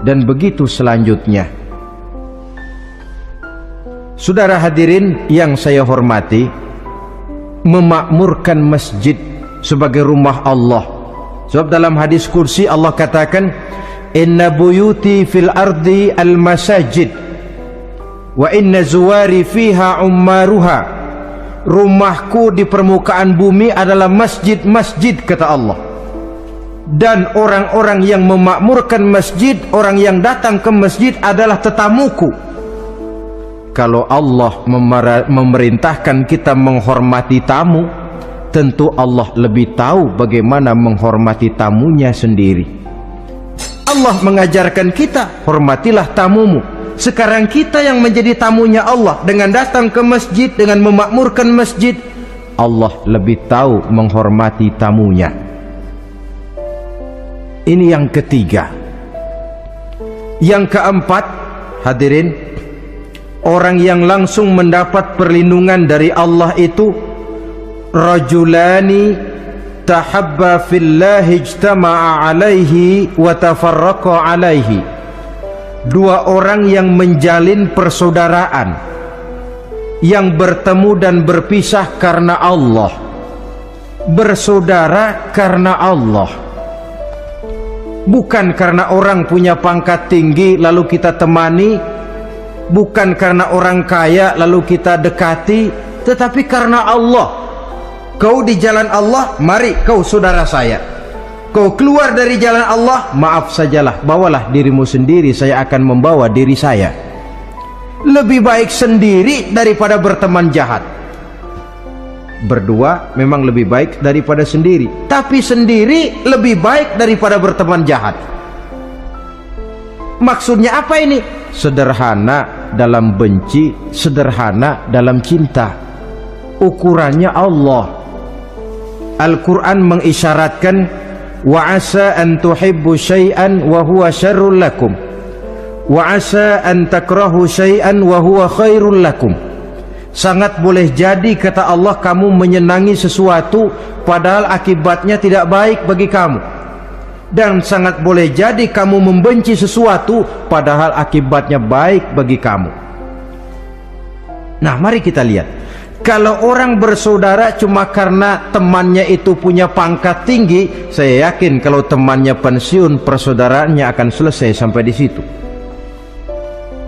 Dan begitu selanjutnya. Saudara hadirin yang saya hormati, memakmurkan masjid sebagai rumah Allah. Sebab dalam hadis kursi Allah katakan, inna buyuti fil ardi al masajid wa inna zuwari fiha ummaruha. Rumahku di permukaan bumi adalah masjid-masjid, kata Allah. Dan orang-orang yang memakmurkan masjid, orang yang datang ke masjid adalah tetamuku. Kalau Allah memerintahkan kita menghormati tamu, tentu Allah lebih tahu bagaimana menghormati tamunya sendiri. Allah mengajarkan kita, hormatilah tamumu. Sekarang kita yang menjadi tamunya Allah dengan datang ke masjid, dengan memakmurkan masjid, Allah lebih tahu menghormati tamunya. Ini yang ketiga. Yang keempat, hadirin, Orang yang langsung mendapat perlindungan dari Allah itu rajulani tahabba fillahi ijtama'a alaihi wa tafarraqa alaihi. Dua orang yang menjalin persaudaraan, yang bertemu dan berpisah karena Allah, bersaudara karena Allah, bukan karena orang punya pangkat tinggi lalu kita temani, bukan karena orang kaya lalu kita dekati, tetapi karena Allah. Kau di jalan Allah, mari kau saudara saya. Kau keluar dari jalan Allah, maaf sajalah, bawalah dirimu sendiri, saya akan membawa diri saya. Lebih baik sendiri daripada berteman jahat. Berdua memang lebih baik daripada sendiri, tapi sendiri lebih baik daripada berteman jahat. Maksudnya apa ini? Sederhana dalam benci, sederhana dalam cinta. Ukurannya Allah. Al-Quran mengisyaratkan wa asa an tuhibbu syai'an wa huwa syarrul lakum wa asa an takrahu syai'an wa huwa khairul lakum. Sangat boleh jadi, kata Allah, kamu menyenangi sesuatu padahal akibatnya tidak baik bagi kamu, dan sangat boleh jadi kamu membenci sesuatu padahal akibatnya baik bagi kamu. Nah, mari kita lihat. Kalau orang bersaudara cuma karena temannya itu punya pangkat tinggi, saya yakin kalau temannya pensiun, persaudaraannya akan selesai sampai di situ.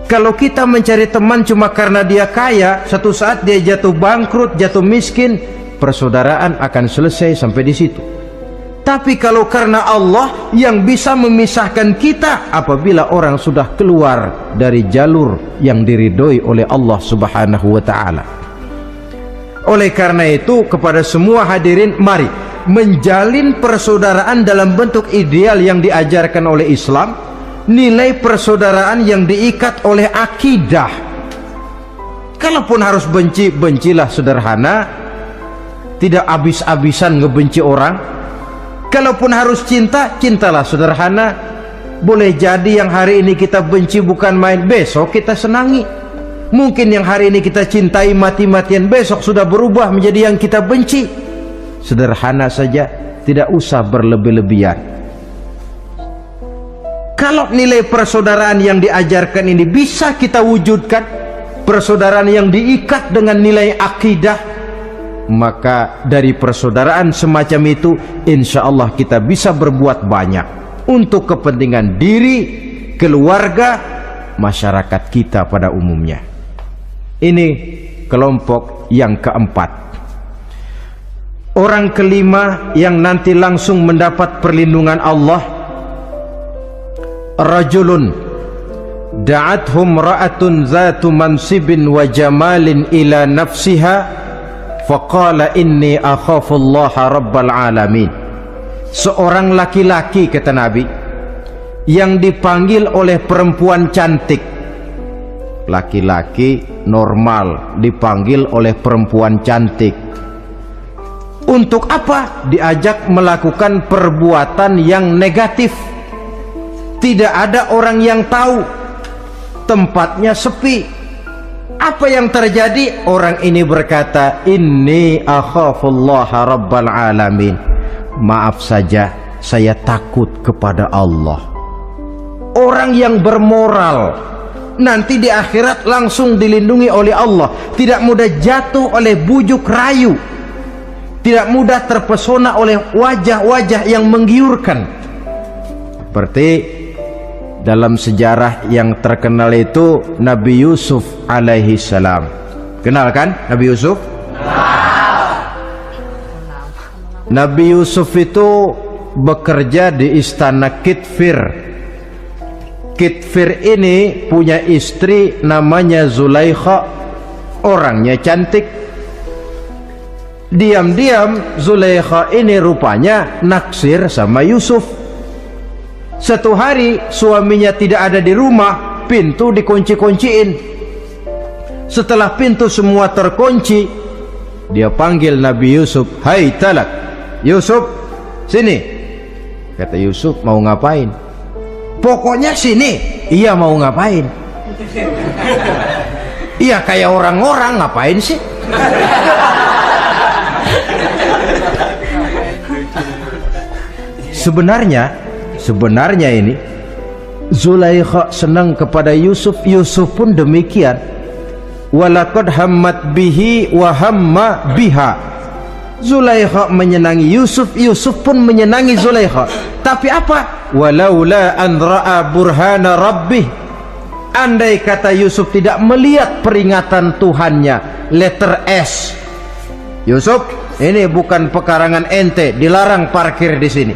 Kalau kita mencari teman cuma karena dia kaya, satu saat dia jatuh bangkrut, jatuh miskin, persaudaraan akan selesai sampai di situ. Tapi kalau karena Allah yang bisa memisahkan kita apabila orang sudah keluar dari jalur yang diridhoi oleh Allah Subhanahu wa ta'ala. Oleh karena itu, kepada semua hadirin, mari menjalin persaudaraan dalam bentuk ideal yang diajarkan oleh Islam, nilai persaudaraan yang diikat oleh akidah. Kalaupun harus benci, bencilah sederhana, tidak habis-habisan ngebenci orang. Kalaupun harus cinta, cintalah sederhana. Boleh jadi yang hari ini kita benci bukan main, besok kita senangi. Mungkin yang hari ini kita cintai mati-matian, besok sudah berubah menjadi yang kita benci. Sederhana saja, tidak usah berlebih-lebihan. Kalau nilai persaudaraan yang diajarkan ini bisa kita wujudkan, persaudaraan yang diikat dengan nilai akidah, maka dari persaudaraan semacam itu insya Allah kita bisa berbuat banyak untuk kepentingan diri, keluarga, masyarakat kita pada umumnya. Ini kelompok yang keempat. Orang kelima yang nanti langsung mendapat perlindungan Allah, rajulun da'athum ra'atun zatu mansibin wa jamalin ila nafsiha faqala inni akhafullaha rabbal alamin. Seorang laki-laki, kata Nabi, yang dipanggil oleh perempuan cantik. Laki-laki normal dipanggil oleh perempuan cantik. Untuk apa? Diajak melakukan perbuatan yang negatif. Tidak ada orang yang tahu, tempatnya sepi. Apa yang terjadi? Orang ini berkata, inni akhafullaha rabbal alamin. Maaf saja, saya takut kepada Allah. Orang yang bermoral nanti di akhirat langsung dilindungi oleh Allah, tidak mudah jatuh oleh bujuk rayu, tidak mudah terpesona oleh wajah-wajah yang menggiurkan. Seperti dalam sejarah yang terkenal itu Nabi Yusuf alaihi salam. Kenal kan Nabi Yusuf? Nabi Yusuf itu bekerja di istana Kitfir. Kitfir ini punya istri namanya Zulaikha, orangnya cantik. Diam-diam Zulaikha ini rupanya naksir sama Yusuf. Satu hari suaminya tidak ada di rumah, pintu dikunci-kunciin. Setelah pintu semua terkunci, dia panggil Nabi Yusuf, "Hai Talak, Yusuf, sini." Kata Yusuf, "Mau ngapain?" "Pokoknya sini." "Iya, mau ngapain?" Iya kayak orang-orang, ngapain sih? Sebenarnya ini Zulaikha senang kepada Yusuf, Yusuf pun demikian. Walaqad hammat bihi wa hamma biha. Zulaikha menyenangi Yusuf, Yusuf pun menyenangi Zulaikha. Tapi apa? Walaula an ra'a burhana rabbih. Andai kata Yusuf tidak melihat peringatan Tuhannya, letter S. Yusuf, ini bukan pekarangan ente, dilarang parkir di sini.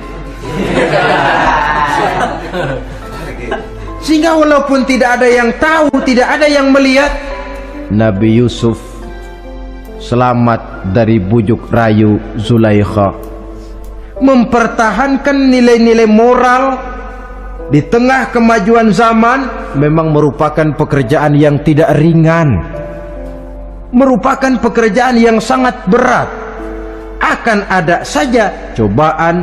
Sehingga walaupun tidak ada yang tahu, tidak ada yang melihat, Nabi Yusuf selamat dari bujuk rayu Zulaikha, mempertahankan nilai-nilai moral di tengah kemajuan zaman. Memang merupakan pekerjaan yang tidak ringan, merupakan pekerjaan yang sangat berat. Akan ada saja cobaan,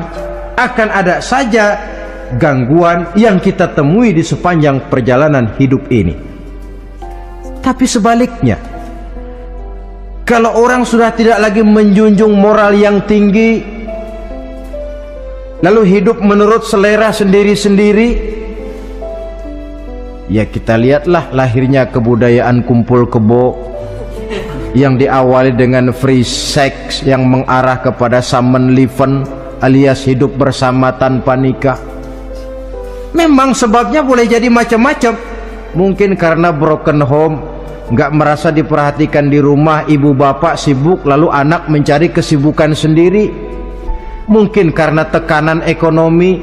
akan ada saja gangguan yang kita temui di sepanjang perjalanan hidup ini. Tapi sebaliknya, kalau orang sudah tidak lagi menjunjung moral yang tinggi, lalu hidup menurut selera sendiri-sendiri, ya kita lihatlah lahirnya kebudayaan kumpul kebo yang diawali dengan free sex yang mengarah kepada summon leven alias hidup bersama tanpa nikah. Memang sebabnya boleh jadi macam-macam. Mungkin karena broken home, nggak merasa diperhatikan di rumah, ibu bapak sibuk lalu anak mencari kesibukan sendiri. Mungkin karena tekanan ekonomi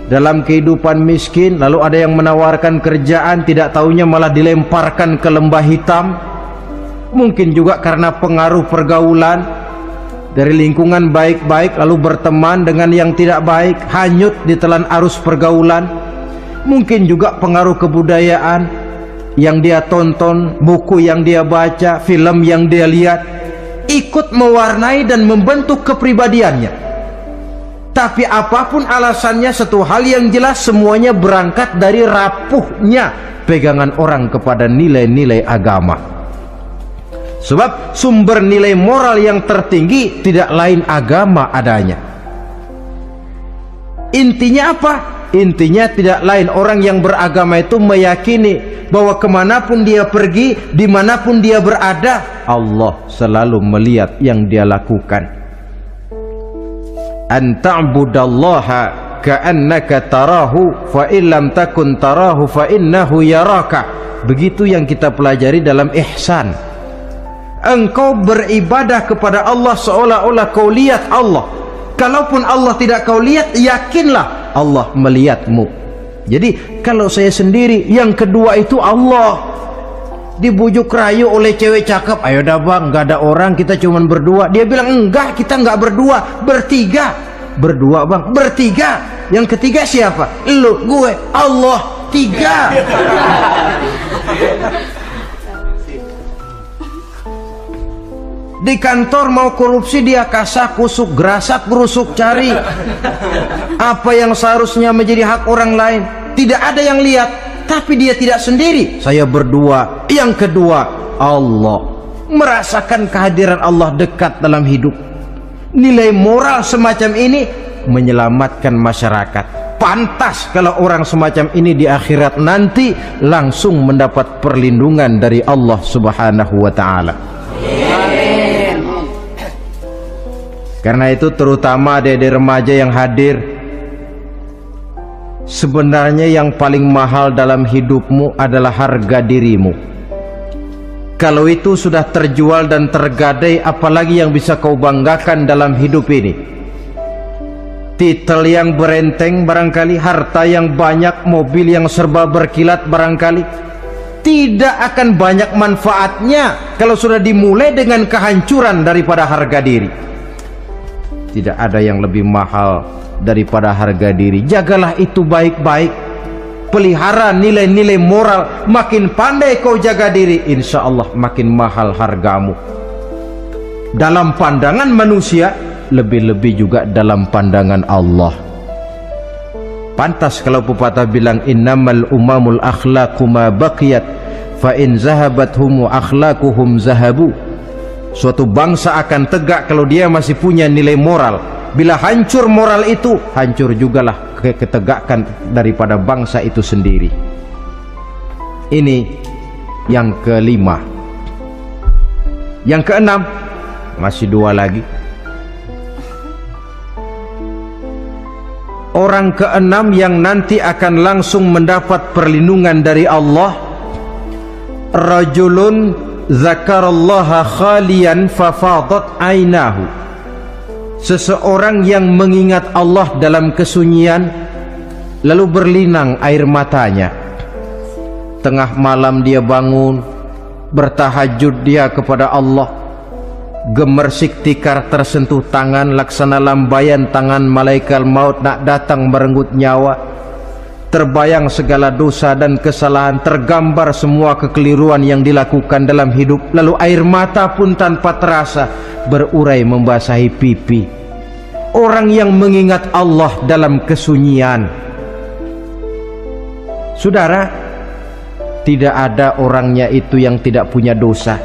dalam kehidupan miskin, lalu ada yang menawarkan kerjaan, tidak taunya malah dilemparkan ke lembah hitam. Mungkin juga karena pengaruh pergaulan dari lingkungan baik-baik lalu berteman dengan yang tidak baik, hanyut ditelan arus pergaulan. Mungkin juga pengaruh kebudayaan yang dia tonton, buku yang dia baca, film yang dia lihat, ikut mewarnai dan membentuk kepribadiannya. Tapi apapun alasannya, satu hal yang jelas, semuanya berangkat dari rapuhnya pegangan orang kepada nilai-nilai agama. Sebab sumber nilai moral yang tertinggi tidak lain agama adanya. Intinya apa? Intinya tidak lain, orang yang beragama itu meyakini bahwa kemanapun dia pergi, dimanapun dia berada, Allah selalu melihat yang dia lakukan. An ta'budallaha ka'annaka tarahu fa illam takun tarahu fa innahu yaraka. Begitu yang kita pelajari dalam ihsan. Engkau beribadah kepada Allah seolah-olah kau lihat Allah. Kalaupun Allah tidak kau lihat, yakinlah Allah melihatmu. Jadi kalau saya sendiri, yang kedua itu Allah. Dibujuk rayu oleh cewek cakep, ayo dah bang, nggak ada orang, kita cuman berdua. Dia bilang enggak, kita nggak berdua, bertiga. Berdua bang, bertiga. Yang ketiga siapa? Lu, gue, Allah, tiga. Di kantor mau korupsi, dia kasak kusuk, gerasak gerusuk, cari apa yang seharusnya menjadi hak orang lain. Tidak ada yang lihat. Tapi dia tidak sendiri, saya berdua. Yang kedua, Allah. Merasakan kehadiran Allah dekat dalam hidup. Nilai moral semacam ini menyelamatkan masyarakat. Pantas kalau orang semacam ini di akhirat nanti langsung mendapat perlindungan dari Allah Subhanahu wa ta'ala. Karena itu terutama adik-adik remaja yang hadir, sebenarnya yang paling mahal dalam hidupmu adalah harga dirimu. Kalau itu sudah terjual dan tergadai, apalagi yang bisa kau banggakan dalam hidup ini? Titel yang berenteng barangkali, harta yang banyak, mobil yang serba berkilat barangkali. Tidak akan banyak manfaatnya kalau sudah dimulai dengan kehancuran daripada harga diri. Tidak ada yang lebih mahal daripada harga diri. Jagalah itu baik-baik, pelihara nilai-nilai moral. Makin pandai kau jaga diri, insya Allah makin mahal hargamu dalam pandangan manusia, lebih-lebih juga dalam pandangan Allah. Pantas kalau pepatah bilang innamal umamul akhlaqu ma baqiyat fa in zahabathum akhlaquhum zahabu. Suatu bangsa akan tegak kalau dia masih punya nilai moral. Bila hancur moral itu, hancur jugalah ketegakan daripada bangsa itu sendiri. Ini yang kelima. Yang keenam, masih dua lagi. Orang keenam yang nanti akan langsung mendapat perlindungan dari Allah, rajulun zakarallaha khalian fafadat ainahu. Seseorang yang mengingat Allah dalam kesunyian, lalu berlinang air matanya. Tengah malam dia bangun, bertahajud dia kepada Allah. Gemersik tikar tersentuh tangan, laksana lambaian tangan malaikat maut nak datang merenggut nyawa. Terbayang segala dosa dan kesalahan, tergambar semua kekeliruan yang dilakukan dalam hidup. Lalu air mata pun tanpa terasa berurai membasahi pipi. Orang yang mengingat Allah dalam kesunyian. Saudara, tidak ada orangnya itu yang tidak punya dosa.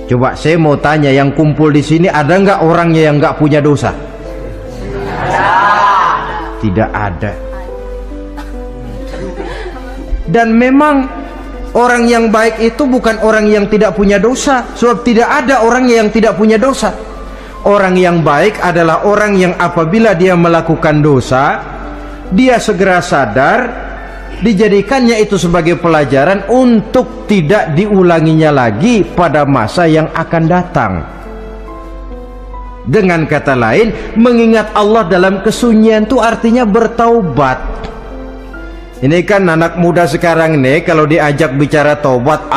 Coba saya mau tanya, yang kumpul di sini ada nggak orangnya yang nggak punya dosa? Tidak ada. Dan memang orang yang baik itu bukan orang yang tidak punya dosa, sebab tidak ada orangnya yang tidak punya dosa. Orang yang baik adalah orang yang apabila dia melakukan dosa, dia segera sadar, dijadikannya itu sebagai pelajaran untuk tidak diulanginya lagi pada masa yang akan datang. Dengan kata lain, mengingat Allah dalam kesunyian itu artinya bertaubat. Ini kan anak muda sekarang nih, kalau diajak bicara taubat,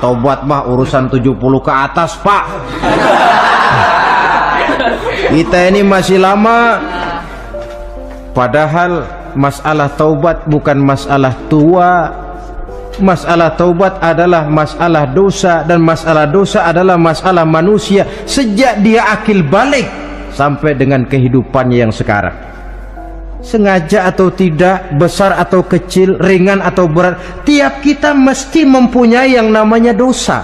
taubat mah urusan 70 ke atas pak. Kita ini masih lama. Padahal masalah taubat bukan masalah tua. Masalah taubat adalah masalah dosa, dan masalah dosa adalah masalah manusia sejak dia akil balik sampai dengan kehidupannya yang sekarang. Sengaja atau tidak, besar atau kecil, ringan atau berat, tiap kita mesti mempunyai yang namanya dosa.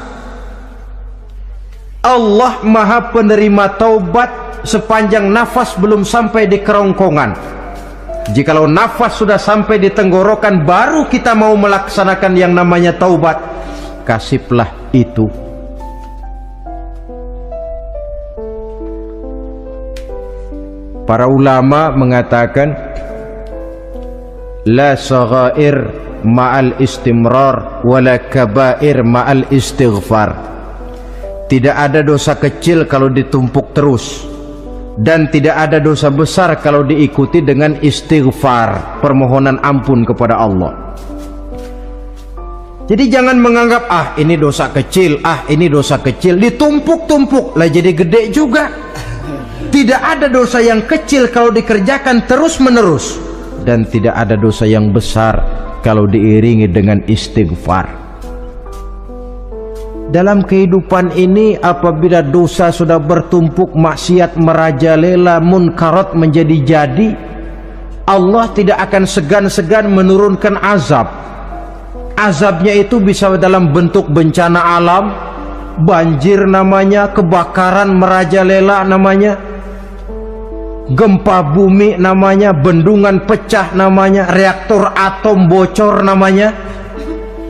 Allah Maha penerima taubat sepanjang nafas belum sampai di kerongkongan. Jikalau nafas sudah sampai di tenggorokan, baru kita mau melaksanakan yang namanya taubat. Kasihlah itu. Para ulama mengatakan, la saghair ma'al istimrar wala kabair ma'al istighfar. Tidak ada dosa kecil kalau ditumpuk terus, dan tidak ada dosa besar kalau diikuti dengan istighfar, permohonan ampun kepada Allah. Jadi jangan menganggap ini dosa kecil, ini dosa kecil, ditumpuk-tumpuk lah jadi gede juga. Tidak ada dosa yang kecil kalau dikerjakan terus-menerus, dan tidak ada dosa yang besar kalau diiringi dengan istighfar. Dalam kehidupan ini, apabila dosa sudah bertumpuk, maksiat merajalela, munkarat menjadi jadi, Allah tidak akan segan-segan menurunkan azab. Azabnya itu bisa dalam bentuk bencana alam, banjir namanya, kebakaran merajalela namanya, gempa bumi namanya, bendungan pecah namanya, reaktor atom bocor namanya.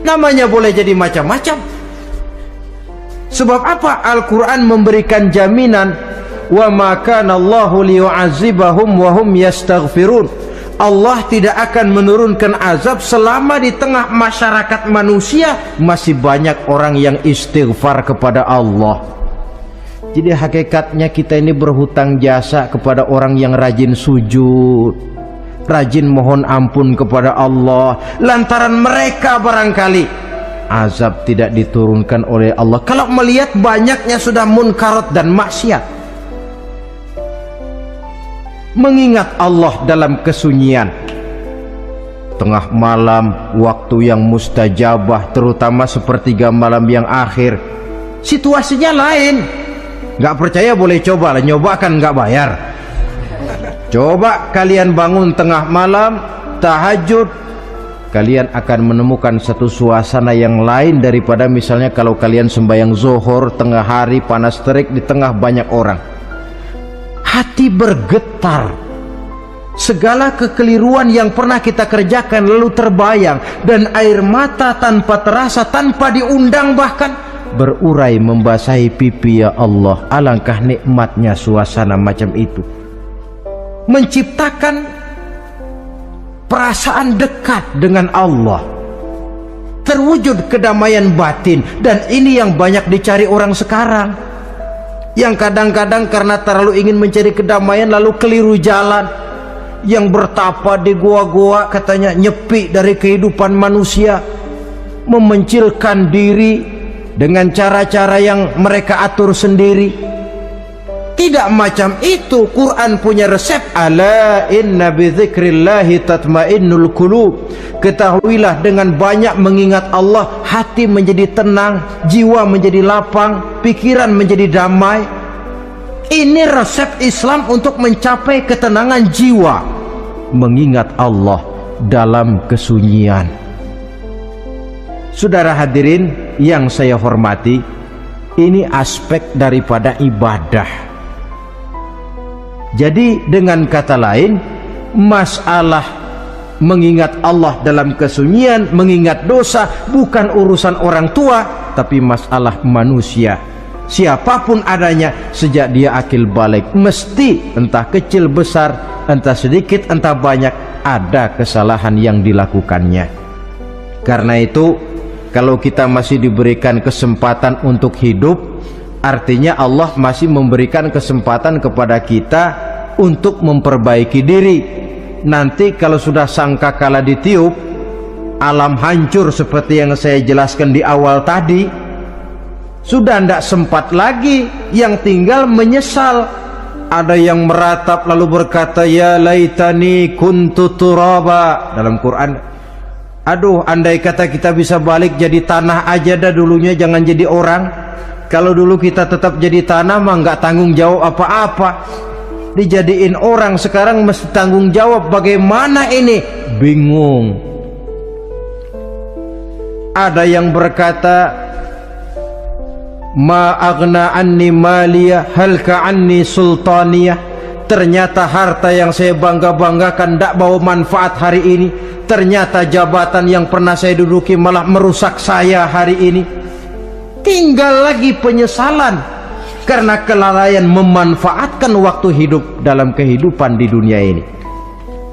Namanya boleh jadi macam-macam. Sebab apa? Al-Quran memberikan jaminan, wa ma kana Allahu liyu'adzibahum wa hum yastaghfirun. Allah tidak akan menurunkan azab selama di tengah masyarakat manusia masih banyak orang yang istighfar kepada Allah. Jadi hakikatnya kita ini berhutang jasa kepada orang yang rajin sujud, rajin mohon ampun kepada Allah. Lantaran mereka barangkali azab tidak diturunkan oleh Allah kalau melihat banyaknya sudah munkarat dan maksiat. Mengingat Allah dalam kesunyian, tengah malam, waktu yang mustajabah, terutama sepertiga malam yang akhir, situasinya lain. Nggak percaya boleh coba lah, nyoba kan nggak bayar. Coba kalian bangun tengah malam, tahajud, kalian akan menemukan satu suasana yang lain daripada misalnya kalau kalian sembahyang zuhur tengah hari panas terik di tengah banyak orang. Hati bergetar, segala kekeliruan yang pernah kita kerjakan lalu terbayang, dan air mata tanpa terasa, tanpa diundang bahkan berurai membasahi pipi. Ya Allah, alangkah nikmatnya suasana macam itu, menciptakan perasaan dekat dengan Allah, terwujud kedamaian batin. Dan ini yang banyak dicari orang sekarang, yang kadang-kadang karena terlalu ingin mencari kedamaian lalu keliru jalan, yang bertapa di gua-gua katanya nyepi dari kehidupan manusia, memencilkan diri dengan cara-cara yang mereka atur sendiri. Tidak macam itu. Quran punya resep. Ala inna bidzikrillahi tatmainnul qulub. Ketahuilah, dengan banyak mengingat Allah, hati menjadi tenang, jiwa menjadi lapang, pikiran menjadi damai. Ini resep Islam untuk mencapai ketenangan jiwa. Mengingat Allah dalam kesunyian. Saudara hadirin yang saya hormati, ini aspek daripada ibadah. Jadi dengan kata lain, masalah mengingat Allah dalam kesunyian, mengingat dosa, bukan urusan orang tua, tapi masalah manusia. Siapapun adanya, sejak dia akil balik, mesti entah kecil besar, entah sedikit entah banyak, ada kesalahan yang dilakukannya. Karena itu, kalau kita masih diberikan kesempatan untuk hidup, artinya Allah masih memberikan kesempatan kepada kita untuk memperbaiki diri. Nanti kalau sudah sangkakala ditiup, alam hancur seperti yang saya jelaskan di awal tadi, sudah tidak sempat lagi, yang tinggal menyesal. Ada yang meratap lalu berkata, ya laitani kuntu turaba. Dalam Quran, aduh, andai kata kita bisa balik jadi tanah aja dah dulunya, jangan jadi orang. Kalau dulu kita tetap jadi tanah mah nggak tanggung jawab apa-apa. Dijadiin orang sekarang mesti tanggung jawab. Bagaimana ini? Bingung. Ada yang berkata, ma aghna anni maliyah halka anni sultaniyah. Ternyata harta yang saya bangga-banggakan tidak bawa manfaat hari ini. Ternyata jabatan yang pernah saya duduki malah merusak saya hari ini. Tinggal lagi penyesalan karena kelalaian memanfaatkan waktu hidup dalam kehidupan di dunia ini.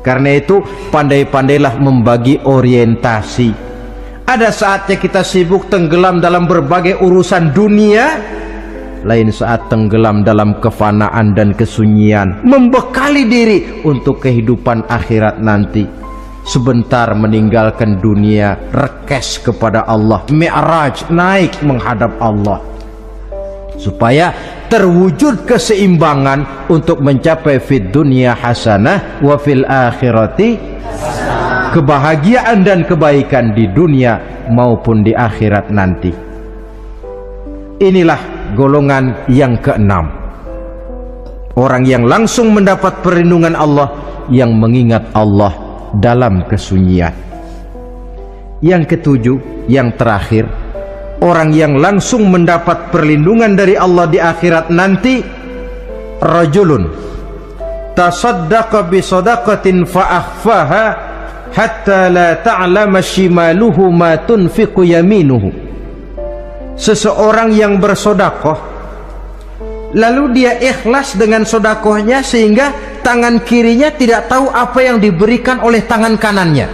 Karena itu, pandai-pandailah membagi orientasi. Ada saatnya kita sibuk tenggelam dalam berbagai urusan dunia, lain saat tenggelam dalam kefanaan dan kesunyian, membekali diri untuk kehidupan akhirat nanti. Sebentar meninggalkan dunia, rekes kepada Allah, mi'raj, naik menghadap Allah, supaya terwujud keseimbangan untuk mencapai fid dunya hasanah wa fil akhirati hasanah, kebahagiaan dan kebaikan di dunia maupun di akhirat nanti. Inilah golongan yang keenam, orang yang langsung mendapat perlindungan Allah, yang mengingat Allah dalam kesunyian. Yang ketujuh, yang terakhir, orang yang langsung mendapat perlindungan dari Allah di akhirat nanti, rajulun tasaddaqa bi sadaqatin fa akhfaha hatta la ta'lama shimaluhu ma tunfiqu yaminuhu. Seseorang yang bersedekah lalu dia ikhlas dengan sedekahnya sehingga tangan kirinya tidak tahu apa yang diberikan oleh tangan kanannya.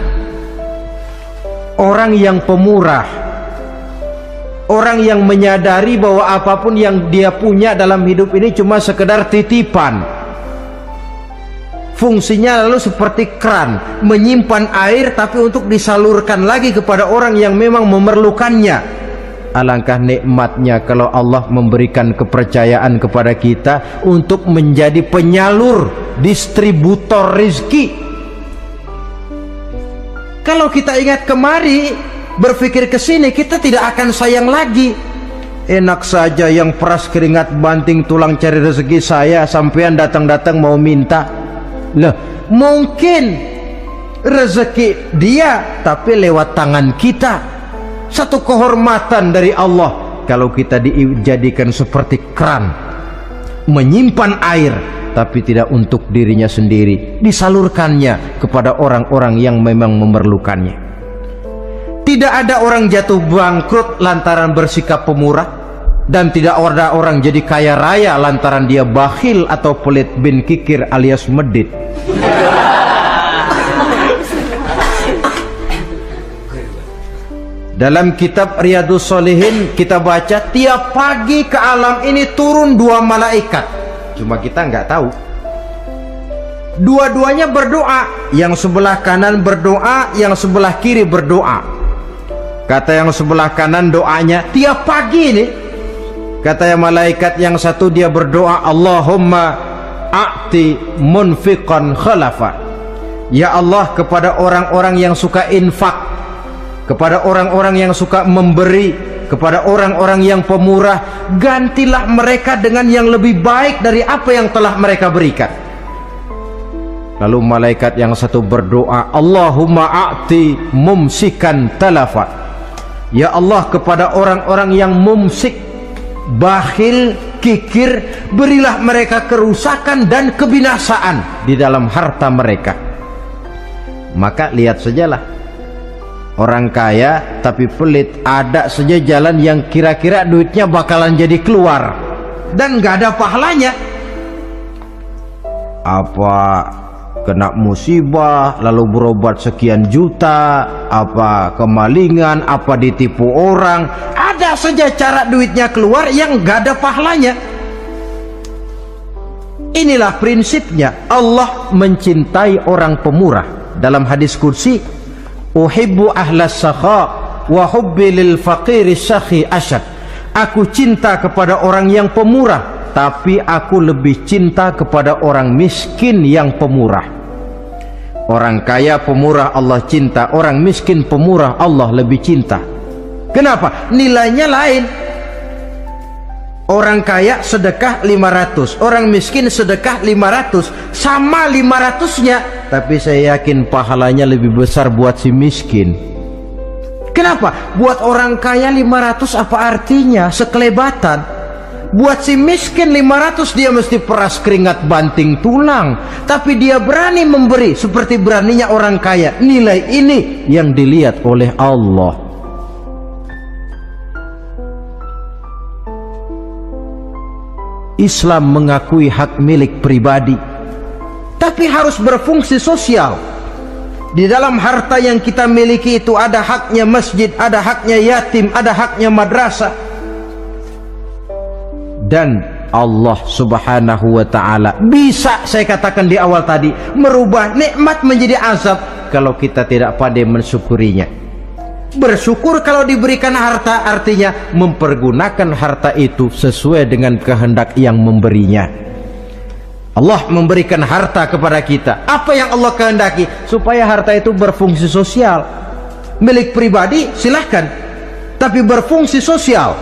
Orang yang pemurah, orang yang menyadari bahwa apapun yang dia punya dalam hidup ini cuma sekedar titipan. Fungsinya lalu seperti keran, menyimpan air tapi untuk disalurkan lagi kepada orang yang memang memerlukannya. Alangkah nikmatnya kalau Allah memberikan kepercayaan kepada kita untuk menjadi penyalur, distributor rezeki. Kalau kita ingat kemari, berpikir ke sini, kita tidak akan sayang lagi. Enak saja yang peras keringat banting tulang cari rezeki saya, sampean datang-datang mau minta. Loh, mungkin rezeki dia, tapi lewat tangan kita. Satu kehormatan dari Allah kalau kita dijadikan seperti keran, menyimpan air, tapi tidak untuk dirinya sendiri, disalurkannya kepada orang-orang yang memang memerlukannya. Tidak ada orang jatuh bangkrut lantaran bersikap pemurah, dan tidak ada orang jadi kaya raya lantaran dia bakhil atau pelit bin kikir alias medit. Dalam kitab Riyadhus Shalihin kita baca tiap pagi ke alam ini turun 2 malaikat. Cuma kita nggak tahu. Dua-duanya berdoa, yang sebelah kanan berdoa, yang sebelah kiri berdoa. Kata yang sebelah kanan doanya tiap pagi ini. Kata yang malaikat yang satu dia berdoa, Allahumma a'ti munfiqan khalafa. Ya Allah, kepada orang-orang yang suka infak, kepada orang-orang yang suka memberi, kepada orang-orang yang pemurah, gantilah mereka dengan yang lebih baik dari apa yang telah mereka berikan. Lalu malaikat yang satu berdoa, Allahumma a'ti mumsikan talafa. Ya Allah, kepada orang-orang yang mumsik, bakhil, kikir, berilah mereka kerusakan dan kebinasaan di dalam harta mereka. Maka lihat sajalah, orang kaya tapi pelit, ada saja jalan yang kira-kira duitnya bakalan jadi keluar dan gak ada pahalanya. Apa kena musibah lalu berobat sekian juta, apa kemalingan, apa ditipu orang, ada saja cara duitnya keluar yang gak ada pahalanya. Inilah prinsipnya. Allah mencintai orang pemurah. Dalam hadis qudsi, uhibbu ahlas sakha wa hubbi lil faqiri sakhi asyad. Aku cinta kepada orang yang pemurah, tapi aku lebih cinta kepada orang miskin yang pemurah. Orang kaya pemurah Allah cinta, orang miskin pemurah Allah lebih cinta. Kenapa? Nilainya lain. Orang kaya sedekah 500, orang miskin sedekah 500, sama 500-nya, tapi saya yakin pahalanya lebih besar buat si miskin. Kenapa? Buat orang kaya 500 apa artinya? Sekelebatan. Buat si miskin 500 dia mesti peras keringat banting tulang, tapi dia berani memberi seperti beraninya orang kaya. Nilai ini yang dilihat oleh Allah. Islam mengakui hak milik pribadi, tapi harus berfungsi sosial. Di dalam harta yang kita miliki itu ada haknya masjid, ada haknya yatim, ada haknya madrasah. Dan Allah subhanahu wa ta'ala bisa, saya katakan di awal tadi, merubah nikmat menjadi azab kalau kita tidak pandai mensyukurinya. Bersyukur kalau diberikan harta artinya mempergunakan harta itu sesuai dengan kehendak yang memberinya. Allah memberikan harta kepada kita. Apa yang Allah kehendaki? Supaya harta itu berfungsi sosial. Milik pribadi silahkan, tapi berfungsi sosial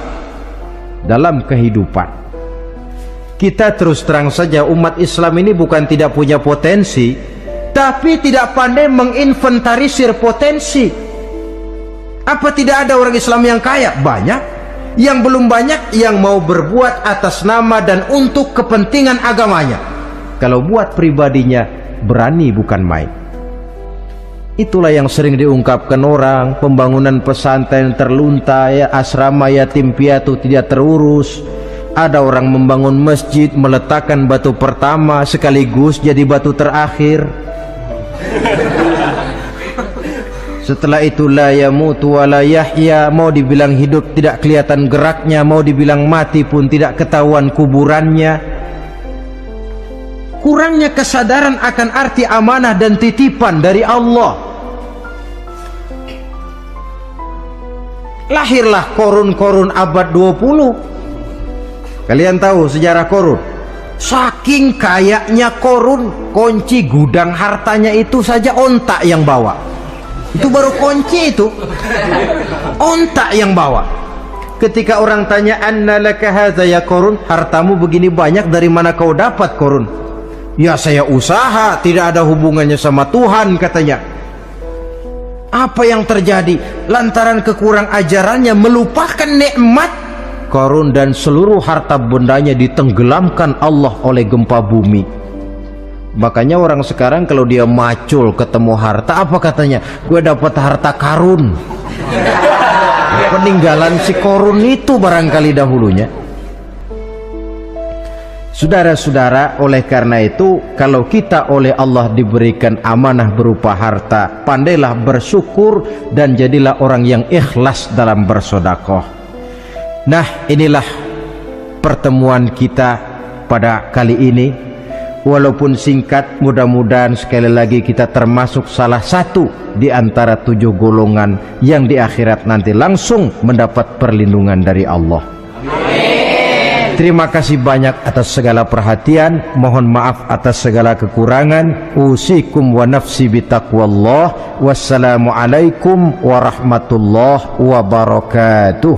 dalam kehidupan. Kita terus terang saja, umat Islam ini bukan tidak punya potensi, tapi tidak pandai menginventarisir potensi. Apa tidak ada orang Islam yang kaya? Banyak. Yang belum banyak yang mau berbuat atas nama dan untuk kepentingan agamanya. Kalau buat pribadinya berani bukan main. Itulah yang sering diungkapkan orang, pembangunan pesantren terlunta, ya, asrama yatim piatu tidak terurus. Ada orang membangun masjid, meletakkan batu pertama sekaligus jadi batu terakhir. Setelah itu la yamutu wa la yahya, mau dibilang hidup tidak kelihatan geraknya, mau dibilang mati pun tidak ketahuan kuburannya. Kurangnya kesadaran akan arti amanah dan titipan dari Allah. Lahirlah korun-korun abad 20. Kalian tahu sejarah korun? Saking kayanya korun, kunci gudang hartanya itu saja onta yang bawa. Itu baru kunci itu, onta yang bawa. Ketika orang tanya, anna laka hadza ya korun, hartamu begini banyak dari mana kau dapat korun? Ya saya usaha, tidak ada hubungannya sama Tuhan katanya. Apa yang terjadi? Lantaran kekurang ajarannya melupakan nikmat. Qarun dan seluruh harta bendanya ditenggelamkan Allah oleh gempa bumi. Makanya orang sekarang kalau dia macul ketemu harta, apa katanya? Gue dapat harta karun. Peninggalan si Qarun itu barangkali dahulunya. Saudara-saudara, oleh karena itu, kalau kita oleh Allah diberikan amanah berupa harta, pandailah bersyukur dan jadilah orang yang ikhlas dalam bersedekah. Nah, inilah pertemuan kita pada kali ini. Walaupun singkat, mudah-mudahan sekali lagi kita termasuk salah satu di antara 7 golongan yang di akhirat nanti langsung mendapat perlindungan dari Allah. Terima kasih banyak atas segala perhatian. Mohon maaf atas segala kekurangan. Usikum wa nafsi bitaqwallah. Wassalamualaikum warahmatullahi wabarakatuh.